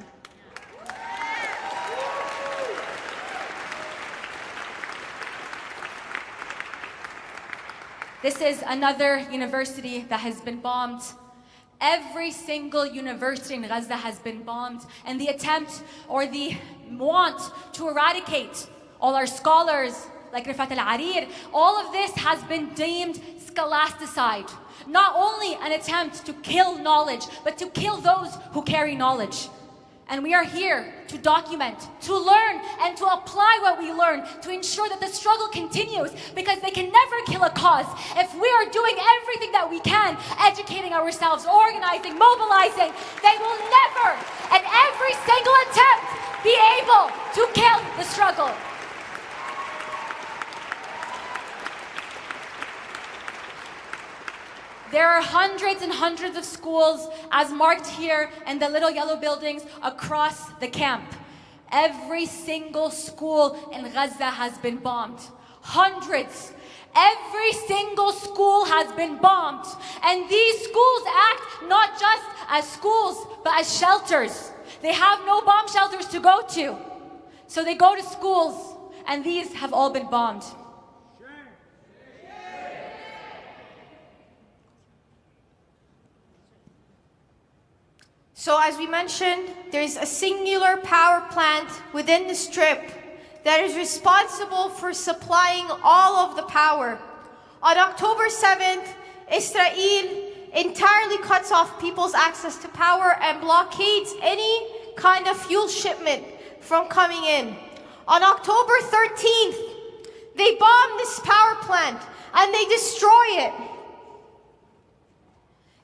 This is another university that has been bombed. Every single university in Gaza has been bombed, and the attempt or the want to eradicate all our scholars, like Rafah al-Arir, all of this has been deemed scholasticide. Not only an attempt to kill knowledge, but to kill those who carry knowledge. And we are here to document, to learn, and to apply what we learn to ensure that the struggle continues, because they can never kill a cause if we are doing everything that we can, educating ourselves, organizing, mobilizing. They will never, at every single attempt, be able to kill the struggle. There are hundreds and hundreds of schools, as marked here in the little yellow buildings across the camp. Every single school in Gaza has been bombed. Hundreds. Every single school has been bombed. And these schools act not just as schools, but as shelters. They have no bomb shelters to go to. So they go to schools, and these have all been bombed. So as we mentioned, there's a singular power plant within the strip that is responsible for supplying all of the power. On October 7th, Israel entirely cuts off people's access to power and blockades any kind of fuel shipment from coming in. On October 13th, they bomb this power plant and they destroy it.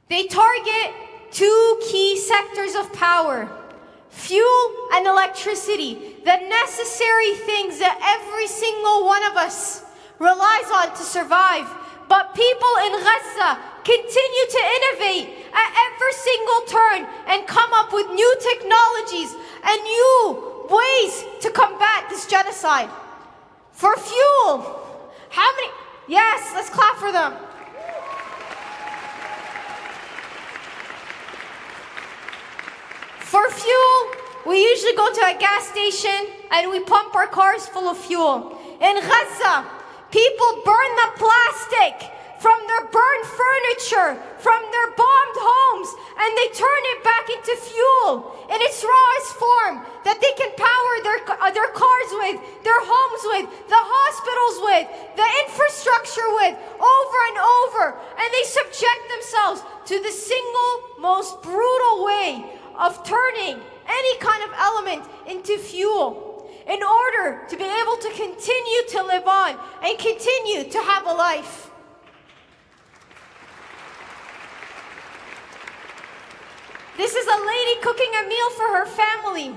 They target two key sectors of power: fuel and electricity, the necessary things that every single one of us relies on to survive. But people in Gaza continue to innovate at every single turn and come up with new technologies and new ways to combat this genocide. For fuel, how many? Yes, let's clap for them. For fuel, we usually go to a gas station and we pump our cars full of fuel. In Gaza, people burn the plastic from their burned furniture, from their bombed homes, and they turn it back into fuel in its rawest form that they can power their cars with, their homes with, the hospitals with, the infrastructure with, over and over. And they subject themselves to the single most brutal way of turning any kind of element into fuel in order to be able to continue to live on and continue to have a life. This is a lady cooking a meal for her family.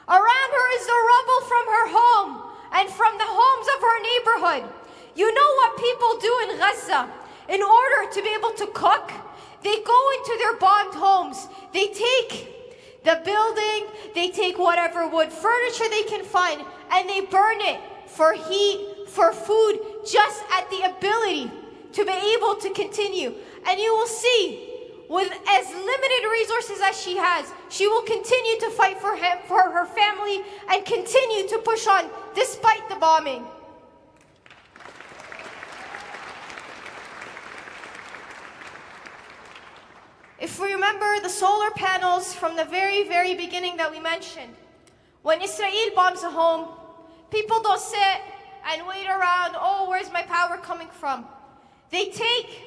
Around her is the rubble from her home and from the homes of her neighborhood. You know what people do in Gaza? In order to be able to cook, they go into their bombed homes. They take the building, they take whatever wood furniture they can find, and they burn it for heat, for food, just at the ability to be able to continue. And you will see, with as limited resources as she has, she will continue to fight for her family, and continue to push on despite the bombing. If we remember the solar panels from the very, very beginning that we mentioned, when Israel bombs a home, people don't sit and wait around, oh, where's my power coming from? They take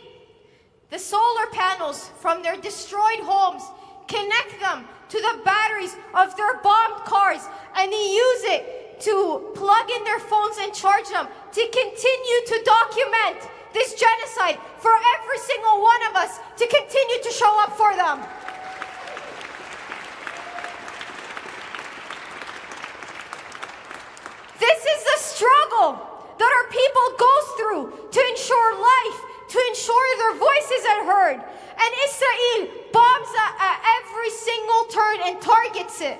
the solar panels from their destroyed homes, connect them to the batteries of their bombed cars, and they use it to plug in their phones and charge them to continue to document this genocide for every single one of us to continue to show up for them. This is the struggle that our people go through to ensure life, to ensure their voices are heard. And Israel bombs at every single turn and targets it.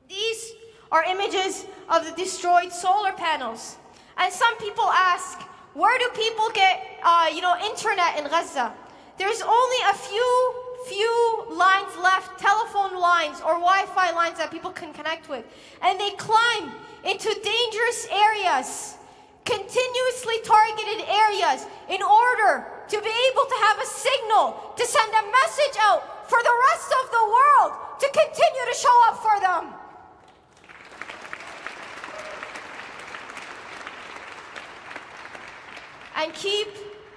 These are images of the destroyed solar panels. And some people ask, where do people get internet in Gaza? There's only a few lines left, telephone lines or Wi-Fi lines that people can connect with. And they climb into dangerous areas, continuously targeted areas, in order to be able to have a signal to send a message out for the rest of the world to continue to show up for them. And keep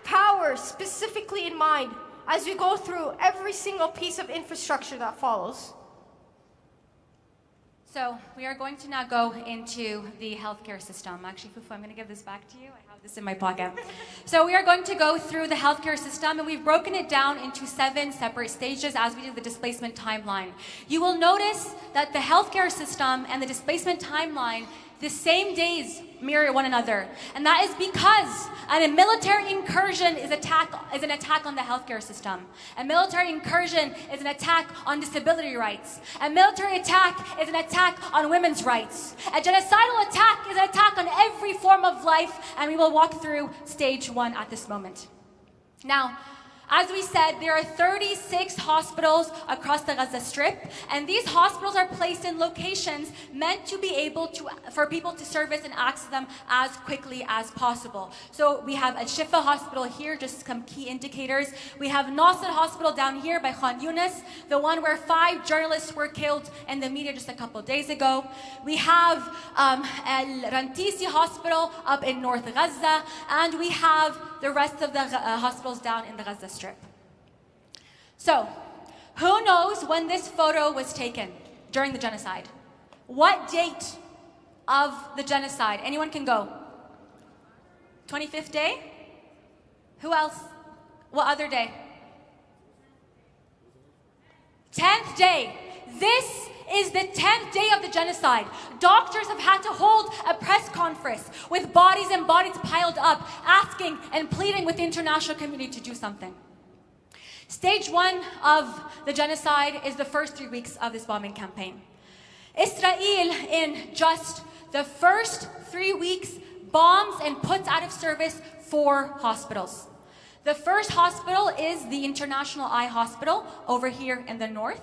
power specifically in mind as we go through every single piece of infrastructure that follows. So we are going to now go into the healthcare system. Actually, Fufu, I'm going to give this back to you. I have this in my pocket. So we are going to go through the healthcare system, and we've broken it down into 7 separate stages as we do the displacement timeline. You will notice that the healthcare system and the displacement timeline, the same days mirror one another. And that is because a military incursion is an attack on the healthcare system. A military incursion is an attack on disability rights. A military attack is an attack on women's rights. A genocidal attack is an attack on every form of life, and we will walk through stage 1 at this moment. Now, as we said, there are 36 hospitals across the Gaza Strip, and these hospitals are placed in locations meant to be able to, for people to service and access them as quickly as possible. So we have Al-Shifa Hospital here, just some key indicators. We have Nasser Hospital down here by Khan Yunis, the one where 5 journalists were killed in the media just a couple of days ago. We have Al-Rantisi Hospital up in North Gaza, and we have the rest of the hospitals down in the Gaza Strip. So, who knows when this photo was taken during the genocide? What date of the genocide? Anyone can go. 25th day? Who else? What other day? 10th day. This is the 10th day of the genocide. Doctors have had to hold a press conference with bodies and bodies piled up, asking and pleading with the international community to do something. Stage 1 of the genocide is the first 3 weeks of this bombing campaign. Israel, in just the first 3 weeks, bombs and puts out of service 4 hospitals. The first hospital is the International Eye Hospital over here in the north.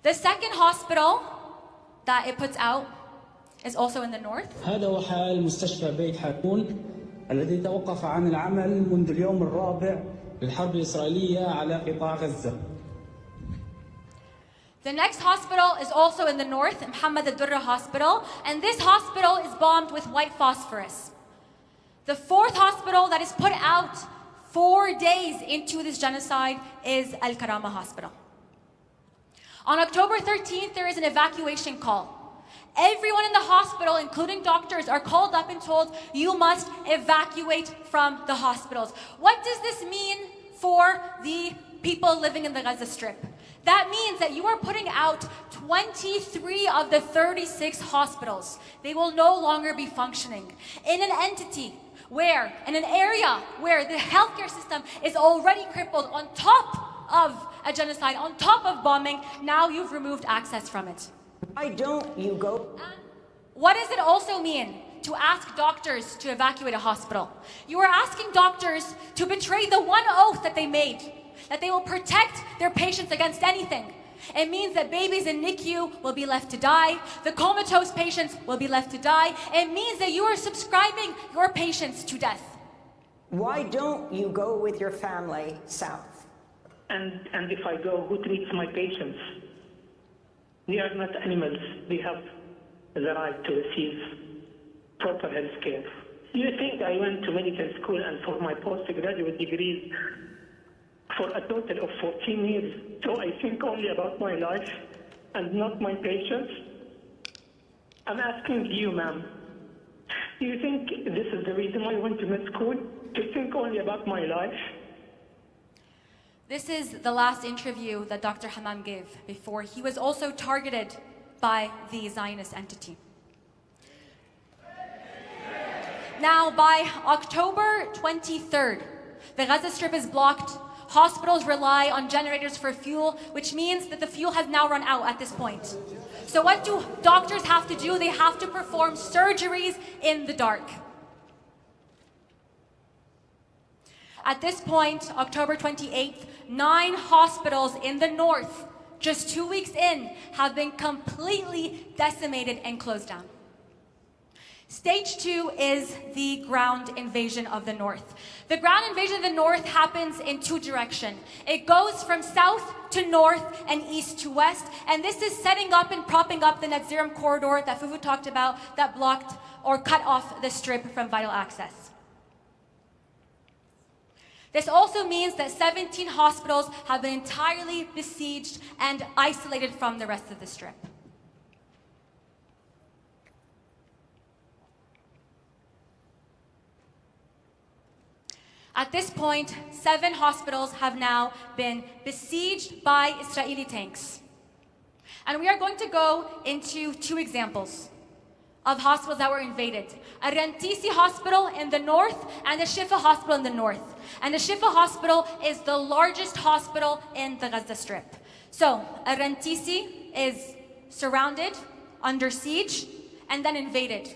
The second hospital that it puts out is also in the north. هذا هو حال مستشفى بيت حانون الذي توقف عن العمل منذ اليوم الرابع للحرب الإسرائيلية على قطاع غزة. The next hospital is also in the north, Mohammed al-Durra Hospital, and this hospital is bombed with white phosphorus. The fourth hospital that is put out 4 days into this genocide is Al-Karama Hospital. On October 13th, there is an evacuation call. Everyone in the hospital, including doctors, are called up and told, you must evacuate from the hospitals. What does this mean for the people living in the Gaza Strip? That means that you are putting out 23 of the 36 hospitals. They will no longer be functioning. In an entity where, in an area where the healthcare system is already crippled on top of a genocide, on top of bombing, now you've removed access from it. Why don't you go? What does it also mean to ask doctors to evacuate a hospital? You are asking doctors to betray the one oath that they made, that they will protect their patients against anything. It means that babies in NICU will be left to die. The comatose patients will be left to die. It means that you are subscribing your patients to death. Why don't you go with your family south? And if I go, who treats my patients? They are not animals. They have the right to receive proper health care. Do you think I went to medical school and for my postgraduate degrees for a total of 14 years, so I think only about my life and not my patients? I'm asking you, ma'am, do you think this is the reason why I went to med school? To think only about my life? This is the last interview that Dr. Hammam gave before he was also targeted by the Zionist entity. Now, by October 23rd, the Gaza Strip is blocked. Hospitals rely on generators for fuel, which means that the fuel has now run out at this point. So what do doctors have to do? They have to perform surgeries in the dark. At this point, October 28th, 9 hospitals in the north, just 2 weeks in, have been completely decimated and closed down. Stage 2 is the ground invasion of the north. The ground invasion of the north happens in 2 directions. It goes from south to north and east to west, and this is setting up and propping up the Net Zero corridor that Fufu talked about that blocked or cut off the strip from vital access. This also means that 17 hospitals have been entirely besieged and isolated from the rest of the strip. At this point, 7 hospitals have now been besieged by Israeli tanks. And we are going to go into 2 examples of hospitals that were invaded. Al-Rantisi Hospital in the north and the Shifa Hospital in the north. And the Shifa Hospital is the largest hospital in the Gaza Strip. So Al-Rantisi is surrounded, under siege, and then invaded.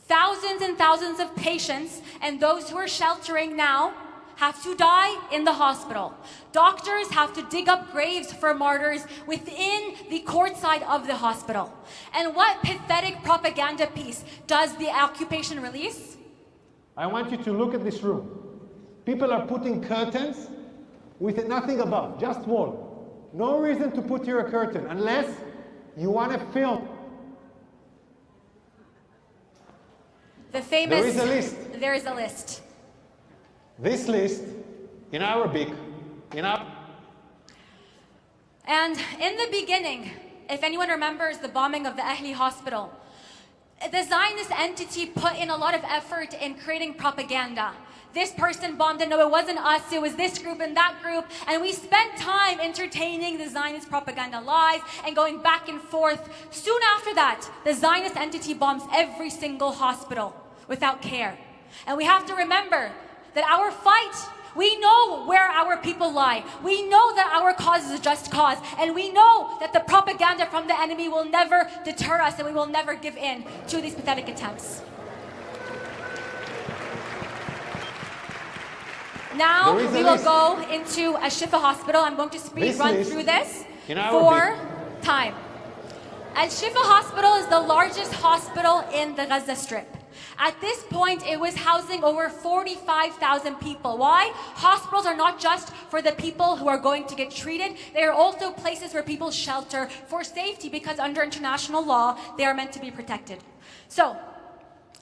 Thousands and thousands of patients and those who are sheltering now have to die in the hospital. Doctors have to dig up graves for martyrs within the courtside of the hospital. And what pathetic propaganda piece does the occupation release? I want you to look at this room. People are putting curtains with nothing above, just wall. No reason to put here a curtain unless you want to film. The famous... There is a list. There is a list. This list, in Arabic, And in the beginning, if anyone remembers the bombing of the Ahli Hospital, the Zionist entity put in a lot of effort in creating propaganda. This person bombed it, no, it wasn't us, it was this group and that group. And we spent time entertaining the Zionist propaganda lies and going back and forth. Soon after that, the Zionist entity bombs every single hospital without care. And we have to remember that our fight, we know where our people lie. We know that our cause is a just cause. And we know that the propaganda from the enemy will never deter us and we will never give in to these pathetic attempts. Now we will go into a Shifa hospital. I'm going to speed run through this for time. Al-Shifa Hospital is the largest hospital in the Gaza Strip. At this point, it was housing over 45,000 people. Why? Hospitals are not just for the people who are going to get treated. They are also places where people shelter for safety because under international law, they are meant to be protected. So,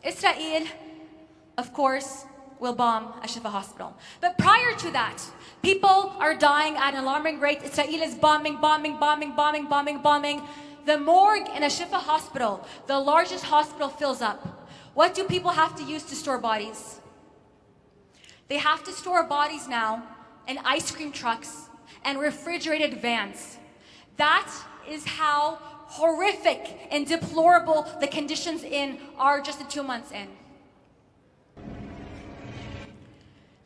Israel, of course, will bomb a Shifa hospital. But prior to that, people are dying at an alarming rate. Israel is bombing. The morgue in a Shifa hospital, the largest hospital, fills up. What do people have to use to store bodies? They have to store bodies now in ice cream trucks and refrigerated vans. That is how horrific and deplorable the conditions are just the 2 months in.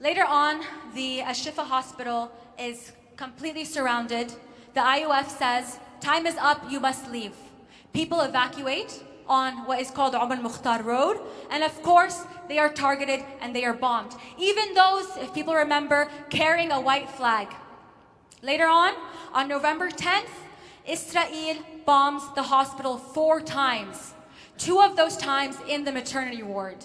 Later on, the Shifa hospital is completely surrounded. The IOF says, time is up, you must leave. People evacuate on what is called Umar Mukhtar Road. And of course, they are targeted and they are bombed. Even those, if people remember, carrying a white flag. Later on November 10th, Israel bombs the hospital 4 times. 2 of those times in the maternity ward.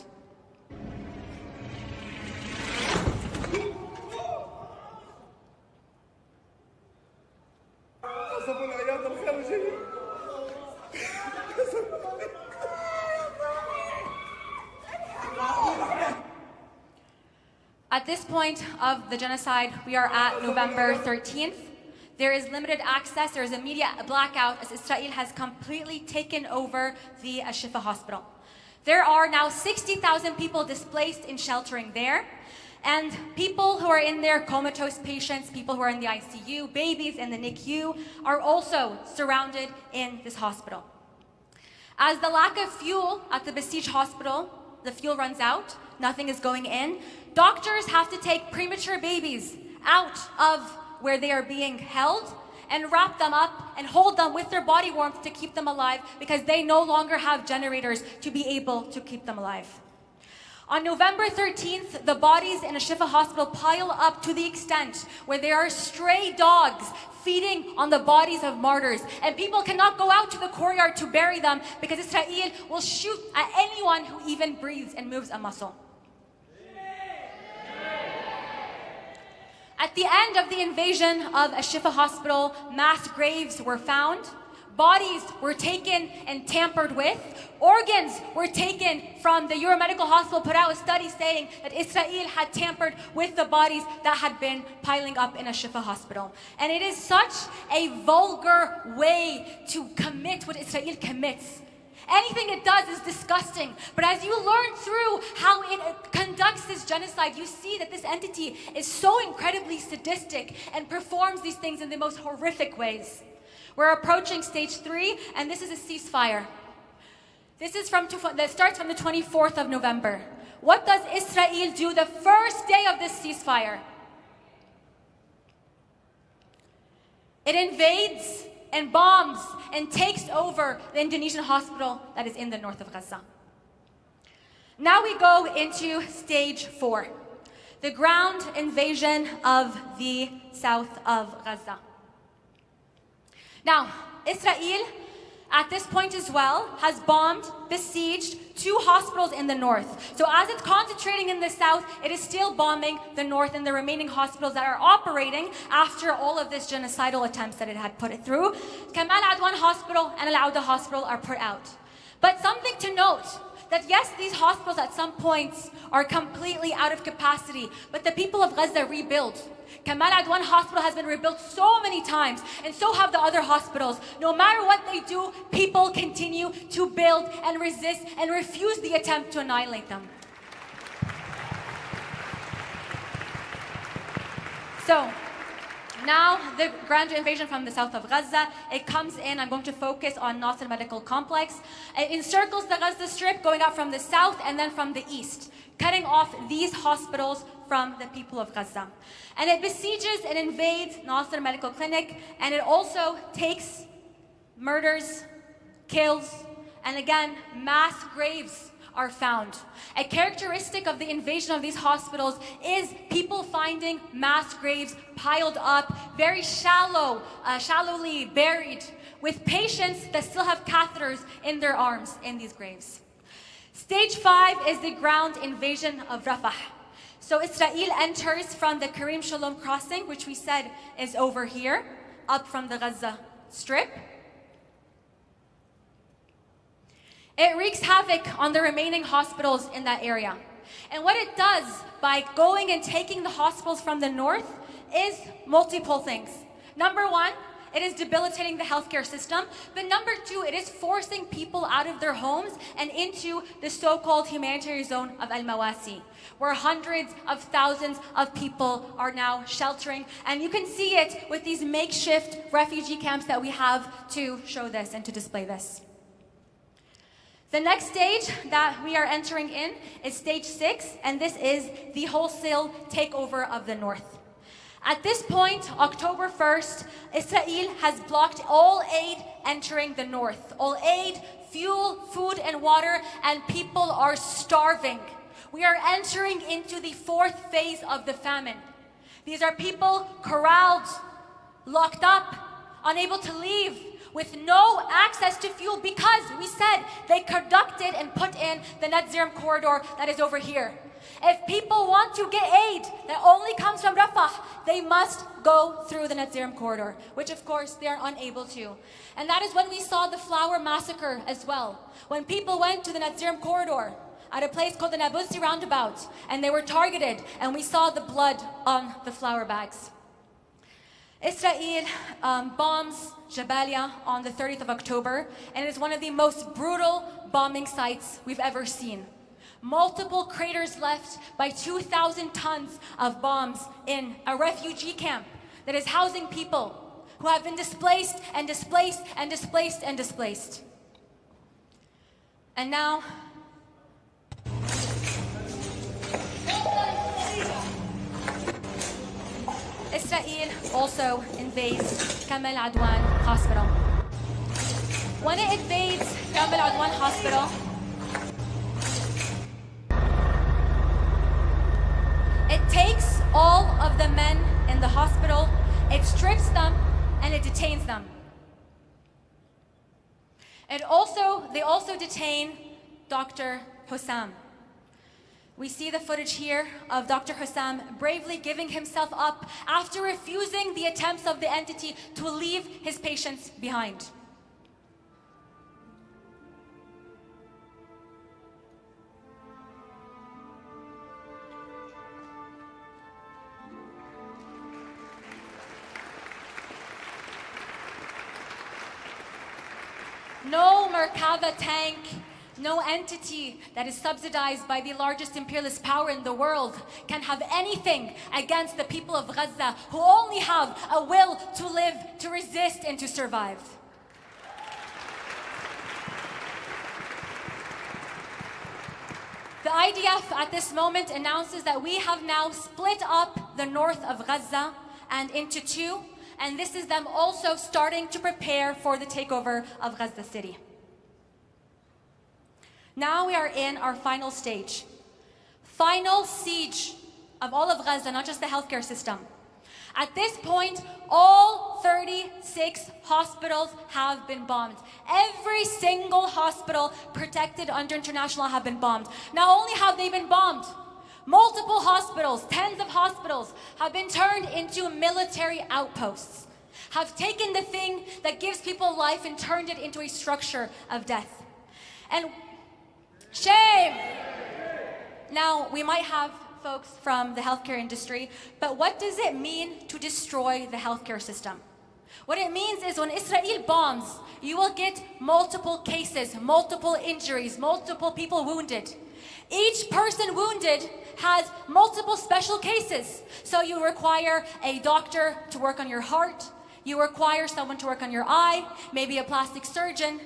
At this point of the genocide, we are at November 13th. There is limited access, there is a media blackout as Israel has completely taken over the Shifa hospital. There are now 60,000 people displaced in sheltering there. And people who are in there, comatose patients, people who are in the ICU, babies in the NICU, are also surrounded in this hospital. As the lack of fuel at the besieged hospital, the fuel runs out, nothing is going in. Doctors have to take premature babies out of where they are being held and wrap them up and hold them with their body warmth to keep them alive because they no longer have generators to be able to keep them alive. On November 13th, the bodies in a Shifa hospital pile up to the extent where there are stray dogs feeding on the bodies of martyrs. And people cannot go out to the courtyard to bury them because Israel will shoot at anyone who even breathes and moves a muscle. At the end of the invasion of a Shifa hospital, mass graves were found. Bodies were taken and tampered with. Organs were taken from the Euromedical Hospital, put out a study saying that Israel had tampered with the bodies that had been piling up in a Shifa hospital. And it is such a vulgar way to commit what Israel commits. Anything it does is disgusting. But as you learn through how it conducts this genocide, you see that this entity is so incredibly sadistic and performs these things in the most horrific ways. We're approaching stage 3, and this is a ceasefire. This is that starts from the 24th of November. What does Israel do the first day of this ceasefire? It invades and bombs and takes over the Indonesian hospital that is in the north of Gaza. Now we go into stage 4, the ground invasion of the south of Gaza. Now, Israel, at this point as well, has bombed, besieged 2 hospitals in the north. So as it's concentrating in the south, it is still bombing the north and the remaining hospitals that are operating after all of this genocidal attempts that it had put it through. Kamal Adwan Hospital and Al Auda Hospital are put out. But something to note, that yes, these hospitals at some points are completely out of capacity, but the people of Gaza rebuild. Kamal Adwan Hospital has been rebuilt so many times, and so have the other hospitals. No matter what they do, people continue to build and resist and refuse the attempt to annihilate them. So, now the grand invasion from the south of Gaza, it comes in. I'm going to focus on Nasser Medical Complex. It encircles the Gaza Strip, going out from the south and then from the east, cutting off these hospitals from the people of Gaza. And it besieges and invades Nasser Medical Clinic, and it also takes, murders, kills, and again, mass graves are found. A characteristic of the invasion of these hospitals is people finding mass graves piled up, very shallowly buried, with patients that still have catheters in their arms in these graves. Stage 5 is the ground invasion of Rafah. So Israel enters from the Karim Shalom crossing, which we said is over here, up from the Gaza Strip. It wreaks havoc on the remaining hospitals in that area. And what it does by going and taking the hospitals from the north is multiple things. Number 1, it is debilitating the healthcare system. But number 2, it is forcing people out of their homes and into the so-called humanitarian zone of Al-Mawasi, where hundreds of thousands of people are now sheltering. And you can see it with these makeshift refugee camps that we have to show this and to display this. The next stage that we are entering in is stage 6, and this is the wholesale takeover of the north. At this point, October 1st, Israel has blocked all aid entering the north. All aid, fuel, food, and water, and people are starving. We are entering into the 4th phase of the famine. These are people corralled, locked up, unable to leave, with no access to fuel because we said they conducted and put in the Net Zero corridor that is over here. If people want to get aid that only comes from Rafah, they must go through the Net Zero corridor, which of course they are unable to. And that is when we saw the flower massacre as well. When people went to the Net Zero corridor at a place called the Nabulsi roundabout, and they were targeted, and we saw the blood on the flower bags. Israel bombs Jabalia on the 30th of October, and it is one of the most brutal bombing sites we've ever seen. Multiple craters left by 2,000 tons of bombs in a refugee camp that is housing people who have been displaced and displaced and displaced and displaced. And now, Israel also invades Kamal Adwan Hospital. When it invades Kamal Adwan Hospital, it takes all of the men in the hospital, it strips them, and it detains them. They also detain Dr. Hussam. We see the footage here of Dr. Hussam bravely giving himself up after refusing the attempts of the entity to leave his patients behind. No Merkava tank, no entity that is subsidized by the largest imperialist power in the world can have anything against the people of Gaza, who only have a will to live, to resist, and to survive. The IDF at this moment announces that we have now split up the north of Gaza and into two, and this is them also starting to prepare for the takeover of Gaza City. Now we are in our final stage. Final siege of all of Gaza, not just the healthcare system. At this point, all 36 hospitals have been bombed. Every single hospital protected under international law have been bombed. Not only have they been bombed, multiple hospitals, tens of hospitals, have been turned into military outposts, have taken the thing that gives people life and turned it into a structure of death. And shame! Now, we might have folks from the healthcare industry, but what does it mean to destroy the healthcare system? What it means is when Israel bombs, you will get multiple cases, multiple injuries, multiple people wounded. Each person wounded has multiple special cases. So you require a doctor to work on your heart, you require someone to work on your eye, maybe a plastic surgeon.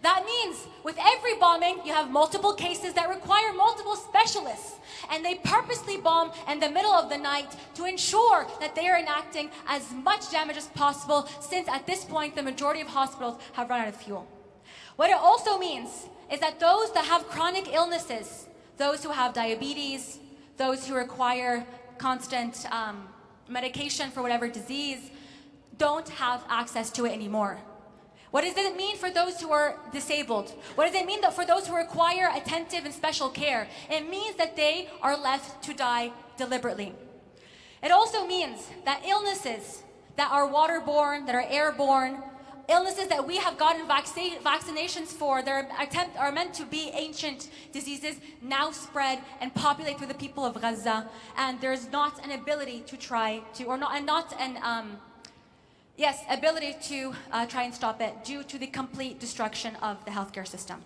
That means with every bombing, you have multiple cases that require multiple specialists. And they purposely bomb in the middle of the night to ensure that they are enacting as much damage as possible, since at this point, the majority of hospitals have run out of fuel. What it also means is that those that have chronic illnesses, those who have diabetes, those who require constant medication for whatever disease, don't have access to it anymore. What does it mean for those who are disabled? What does it mean for those who require attentive and special care? It means that they are left to die deliberately. It also means that illnesses that are waterborne, that are airborne, illnesses that we have gotten vaccinations for, that are meant to be ancient diseases, now spread and populate through the people of Gaza, and there's not an ability to try to, or not, and not an ability to try and stop it due to the complete destruction of the healthcare system.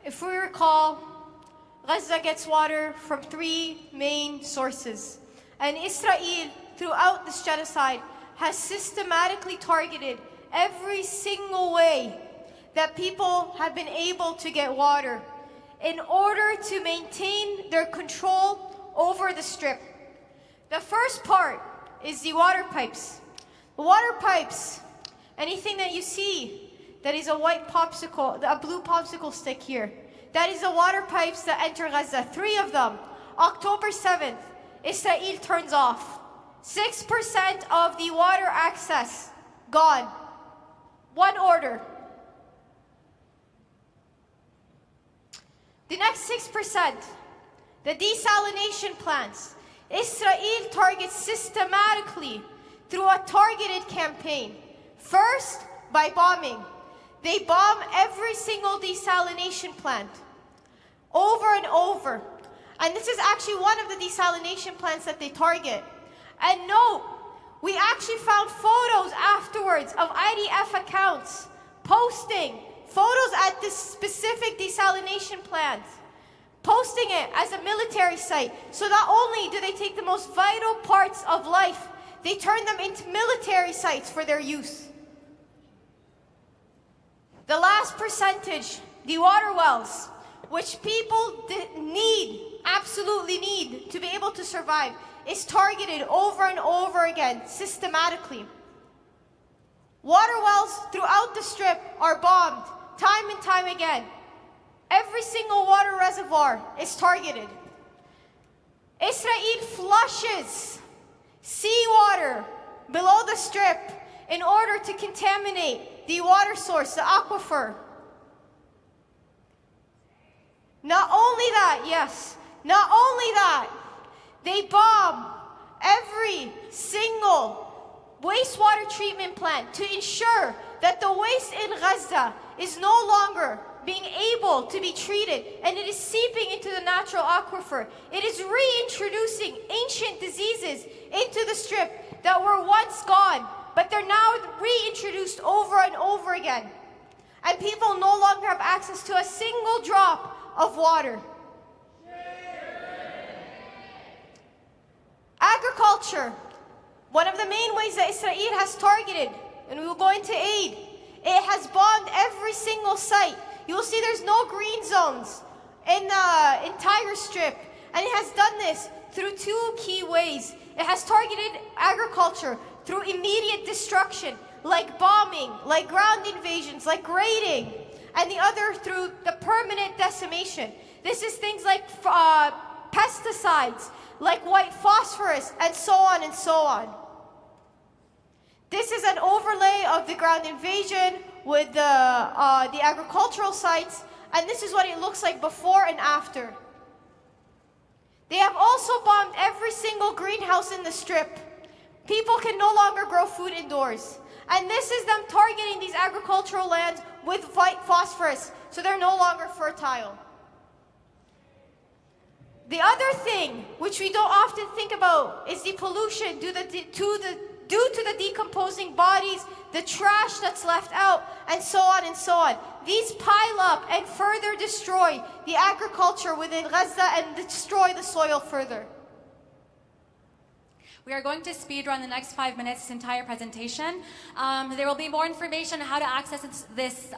If we recall, Gaza gets water from three main sources. And Israel, throughout this genocide, has systematically targeted every single way that people have been able to get water in order to maintain their control over the strip. The first part is the water pipes. The water pipes, anything that you see that is a white popsicle, a blue popsicle stick here, that is the water pipes that enter Gaza. 3 of them. October 7th, Israel turns off. 6% of the water access gone. One order. The next 6%, the desalination plants, Israel targets systematically through a targeted campaign. First, by bombing. They bomb every single desalination plant over and over. And this is actually one of the desalination plants that they target. And note, we actually found photos afterwards of IDF accounts posting photos at this specific desalination plant, posting it as a military site. So not only do they take the most vital parts of life, they turn them into military sites for their use. The last percentage, the water wells, which people absolutely need to be able to survive, is targeted over and over again, systematically. Water wells throughout the strip are bombed time and time again. Every single water reservoir is targeted. Israel flushes seawater below the strip in order to contaminate the water source, the aquifer. Not only that, they bomb every single wastewater treatment plant to ensure that the waste in Gaza is no longer being able to be treated, and it is seeping into the natural aquifer. It is reintroducing ancient diseases into the strip that were once gone, but they're now reintroduced over and over again. And people no longer have access to a single drop of water. Agriculture. One of the main ways that Israel has targeted, and we will go into aid, it has bombed every single site. You will see there's no green zones in the entire strip. And it has done this through two key ways. It has targeted agriculture through immediate destruction, like bombing, like ground invasions, like raiding, and the other through the permanent decimation. This is things like pesticides, like white phosphorus, and so on and so on. This is an overlay of the ground invasion with the agricultural sites, and this is what it looks like before and after. They have also bombed every single greenhouse in the strip. People can no longer grow food indoors. And this is them targeting these agricultural lands with white phosphorus, so they're no longer fertile. The other thing, which we don't often think about, is the pollution due to the decomposing bodies, the trash that's left out, and so on and so on. These pile up and further destroy the agriculture within Gaza and destroy the soil further. We are going to speed run the next 5 minutes, this entire presentation. There will be more information on how to access this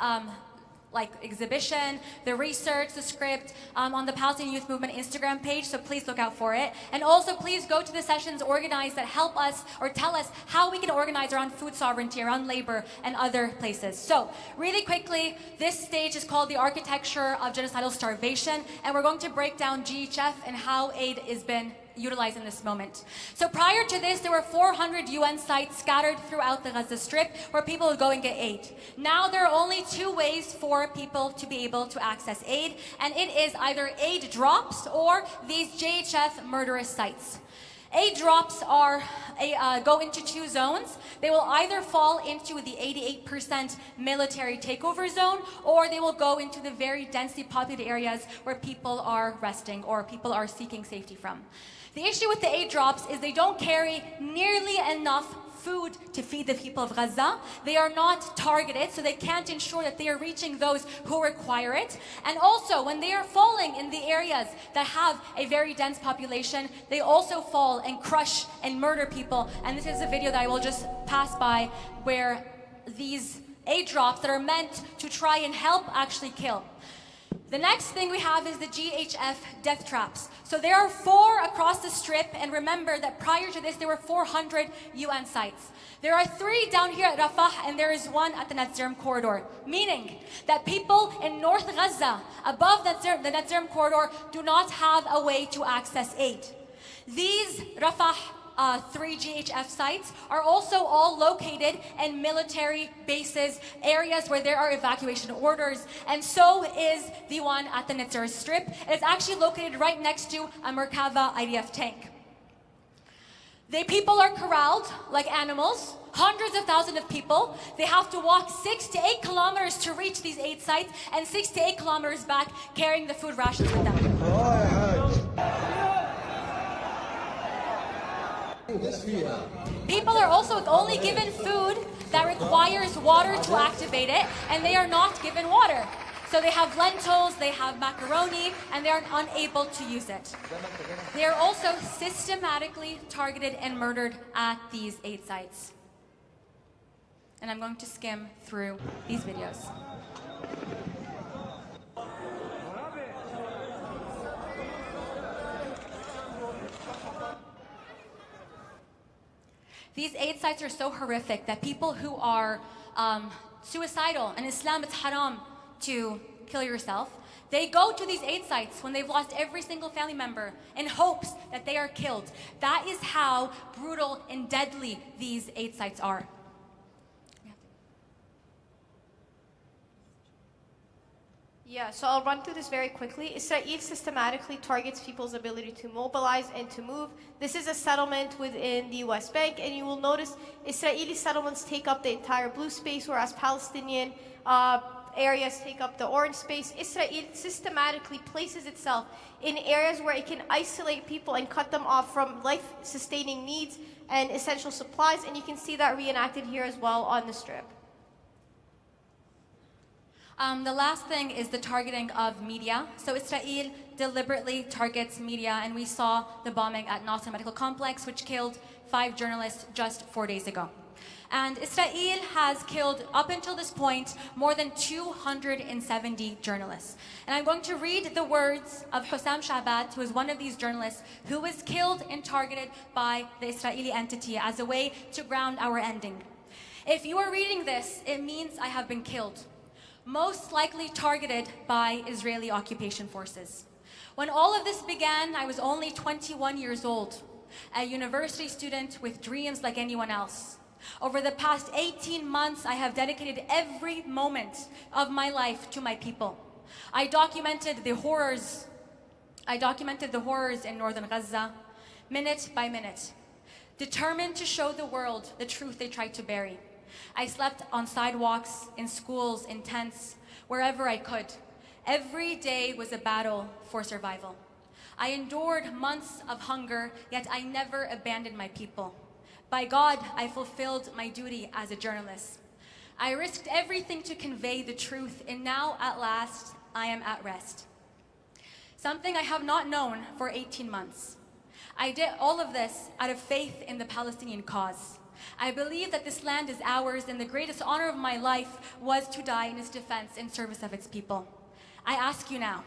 exhibition, the research, the script on the Palestinian Youth Movement Instagram page, so please look out for it. And also please go to the sessions organized that help us or tell us how we can organize around food sovereignty, around labor and other places. So really quickly, this stage is called the Architecture of Genocidal Starvation, and we're going to break down GHF and how aid has been utilized in this moment. So prior to this, there were 400 UN sites scattered throughout the Gaza Strip where people would go and get aid. Now there are only two ways for people to be able to access aid, and it is either aid drops or these JHF murderous sites. Aid drops are go into two zones. They will either fall into the 88% military takeover zone, or they will go into the very densely populated areas where people are resting or people are seeking safety from. The issue with the aid drops is they don't carry nearly enough food to feed the people of Gaza. They are not targeted, so they can't ensure that they are reaching those who require it. And also, when they are falling in the areas that have a very dense population, they also fall and crush and murder people. And this is a video that I will just pass by where these aid drops that are meant to try and help actually kill. The next thing we have is the GHF death traps. So there are 4 across the strip, and remember that prior to this there were 400 UN sites. There are 3 down here at Rafah, and there is 1 at the Netzerim corridor, meaning that people in North Gaza, above the Netzerim corridor, do not have a way to access aid. These Rafah 3 GHF sites are also all located in military bases, areas where there are evacuation orders, and so is the one at the Netzer Strip. It's actually located right next to a Merkava IDF tank. The people are corralled like animals, hundreds of thousands of people. They have to walk 6 to 8 kilometers to reach these aid sites, and 6 to 8 kilometers back carrying the food rations with them. People are also only given food that requires water to activate it, and they are not given water. So they have lentils, they have macaroni, and they are unable to use it. They are also systematically targeted and murdered at these aid sites. And I'm going to skim through these videos. These aid sites are so horrific that people who are suicidal, in Islam it's haram to kill yourself, they go to these aid sites when they've lost every single family member in hopes that they are killed. That is how brutal and deadly these aid sites are. Yeah, so I'll run through this very quickly. Israel systematically targets people's ability to mobilize and to move. This is a settlement within the West Bank, and you will notice Israeli settlements take up the entire blue space, whereas Palestinian areas take up the orange space. Israel systematically places itself in areas where it can isolate people and cut them off from life-sustaining needs and essential supplies, and you can see that reenacted here as well on the strip. The last thing is the targeting of media. So Israel deliberately targets media, and we saw the bombing at Nasser Medical Complex, which killed 5 journalists just 4 days ago. And Israel has killed, up until this point, more than 270 journalists. And I'm going to read the words of Hussam Shabat, who is one of these journalists, who was killed and targeted by the Israeli entity as a way to ground our ending. If you are reading this, it means I have been killed, most likely targeted by Israeli occupation forces. When all of this began, I was only 21 years old, a university student with dreams like anyone else. Over the past 18 months, I have dedicated every moment of my life to my people. I documented the horrors in northern Gaza, minute by minute, determined to show the world the truth they tried to bury. I slept on sidewalks, in schools, in tents, wherever I could. Every day was a battle for survival. I endured months of hunger, yet I never abandoned my people. By God, I fulfilled my duty as a journalist. I risked everything to convey the truth, and now, at last, I am at rest. Something I have not known for 18 months. I did all of this out of faith in the Palestinian cause. I believe that this land is ours, and the greatest honor of my life was to die in its defense in service of its people. I ask you now,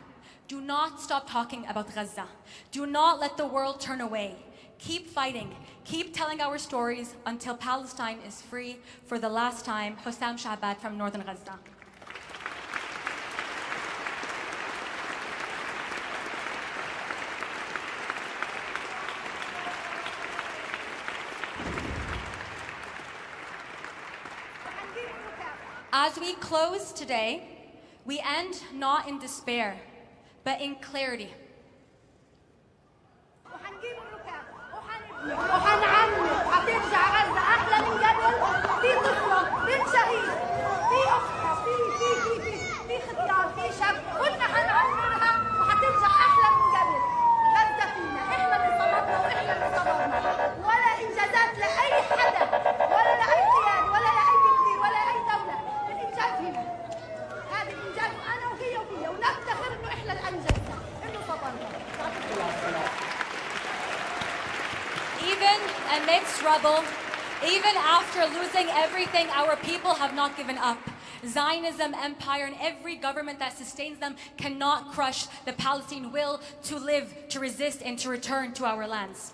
do not stop talking about Gaza. Do not let the world turn away. Keep fighting. Keep telling our stories until Palestine is free. For the last time, Hussam Shabat from northern Gaza. As we close today, we end not in despair, but in clarity. وحنعمل حترجع غزة أحلى من قبل. في طفلة، بنت شهيد، في أختها، في ختيار، في شاب، كلنا حنعمرها وحترجع أحلى من قبل. غزة فينا، إحنا اللي صمدنا وإحنا اللي صبرنا. ولا إنجازات لأي حدا، ولا لأي قيادة، ولا لأي كبير، ولا لأي دولة. الإنجاز هنا. هذا الإنجاز أنا وهي ونفتخر إنه إحنا اللي أنجزنا، إنه صبرنا. Even amidst rubble, even after losing everything, our people have not given up. Zionism, empire, and every government that sustains them cannot crush the Palestinian will to live, to resist, and to return to our lands.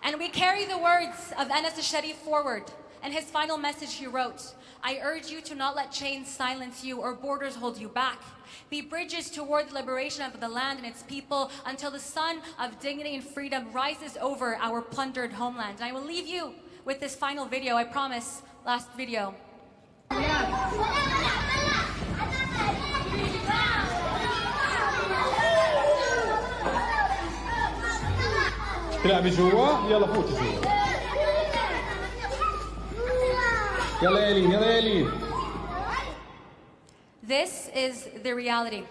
And we carry the words of Anas al-Sharif forward. And his final message he wrote, I urge you to not let chains silence you or borders hold you back. Be bridges toward the liberation of the land and its people until the sun of dignity and freedom rises over our plundered homeland. And I will leave you with this final video, I promise, last video. تلعبي جوا يلا فوتي جوا يلا يا لين يلا يا لين. This is the reality.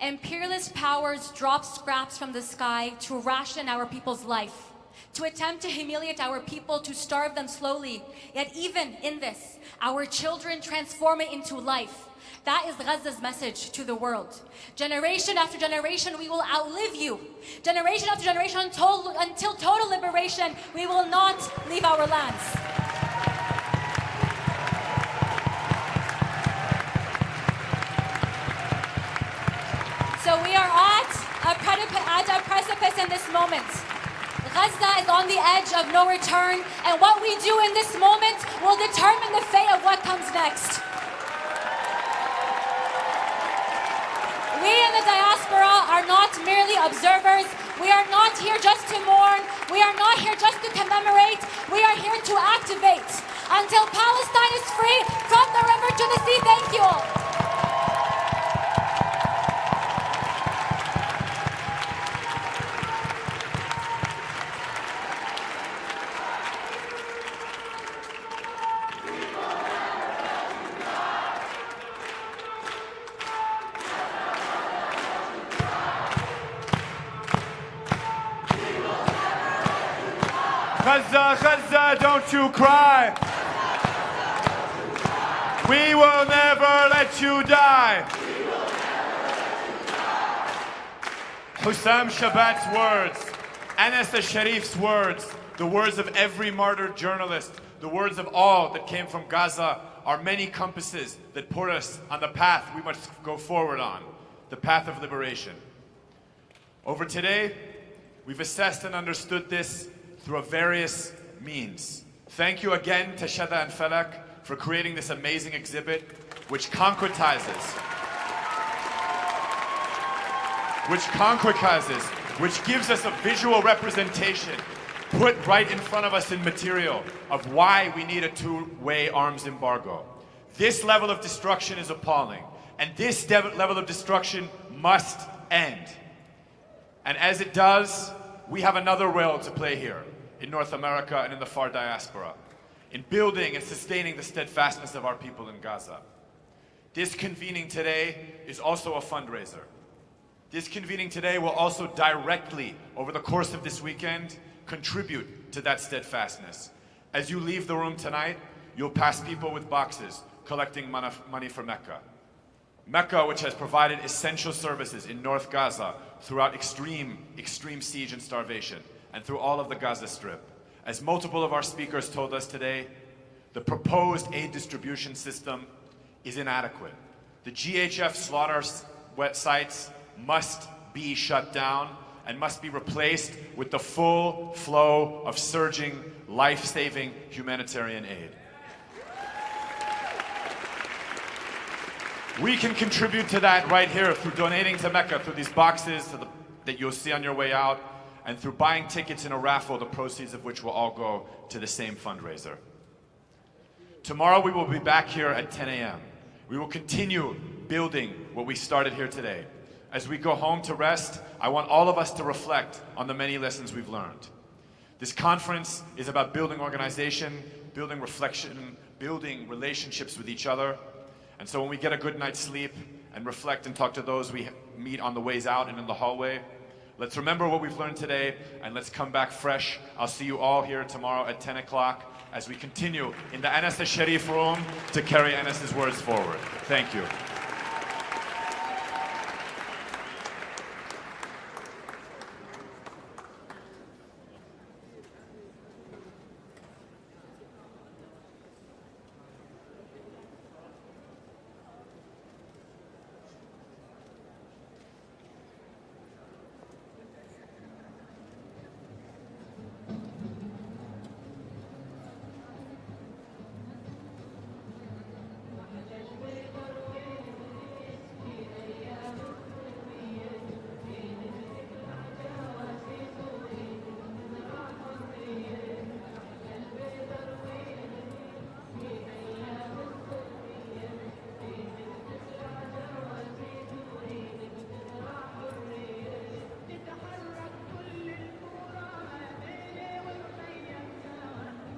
Imperialist powers drop scraps from the sky to ration our people's life, to attempt to humiliate our people, to starve them slowly. Yet even in this, our children transform it into life. That is Gaza's message to the world. Generation after generation, we will outlive you. Generation after generation, until total liberation, we will not leave our lands. So we are at a precipice in this moment. Gaza is on the edge of no return, and what we do in this moment will determine the fate of what comes next. We in the diaspora are not merely observers. We are not here just to mourn. We are not here just to commemorate. We are here to activate. Until Palestine is free from the river to the sea. Thank you all. Gaza, Gaza, don't you cry. We will never let you die. Hussam Shabat's words, Anas al-Sharif's words, the words of every martyred journalist, the words of all that came from Gaza are many compasses that put us on the path we must go forward on, the path of liberation. Over today, we've assessed and understood this through various means. Thank you again to Shada and Falak for creating this amazing exhibit, which concretizes, which gives us a visual representation put right in front of us in material of why we need a two-way arms embargo. This level of destruction is appalling, and this level of destruction must end. And as it does, we have another role to play here in North America and in the far diaspora, in building and sustaining the steadfastness of our people in Gaza. This convening today is also a fundraiser. This convening today will also directly, over the course of this weekend, contribute to that steadfastness. As you leave the room tonight, you'll pass people with boxes collecting money for Mecca. Mecca, which has provided essential services in North Gaza throughout extreme siege and starvation, and through all of the Gaza Strip. As multiple of our speakers told us today, the proposed aid distribution system is inadequate. The GHF slaughter sites must be shut down and must be replaced with the full flow of surging, life-saving humanitarian aid. We can contribute to that right here through donating to Mecca, through these boxes that you'll see on your way out, and through buying tickets in a raffle, the proceeds of which will all go to the same fundraiser. Tomorrow we will be back here at 10 a.m. We will continue building what we started here today. As we go home to rest, I want all of us to reflect on the many lessons we've learned. This conference is about building organization, building reflection, building relationships with each other. And so when we get a good night's sleep and reflect and talk to those we meet on the ways out and in the hallway, let's remember what we've learned today and let's come back fresh. I'll see you all here tomorrow at 10 o'clock as we continue in the Anas al-Sharif room to carry Anas's words forward. Thank you.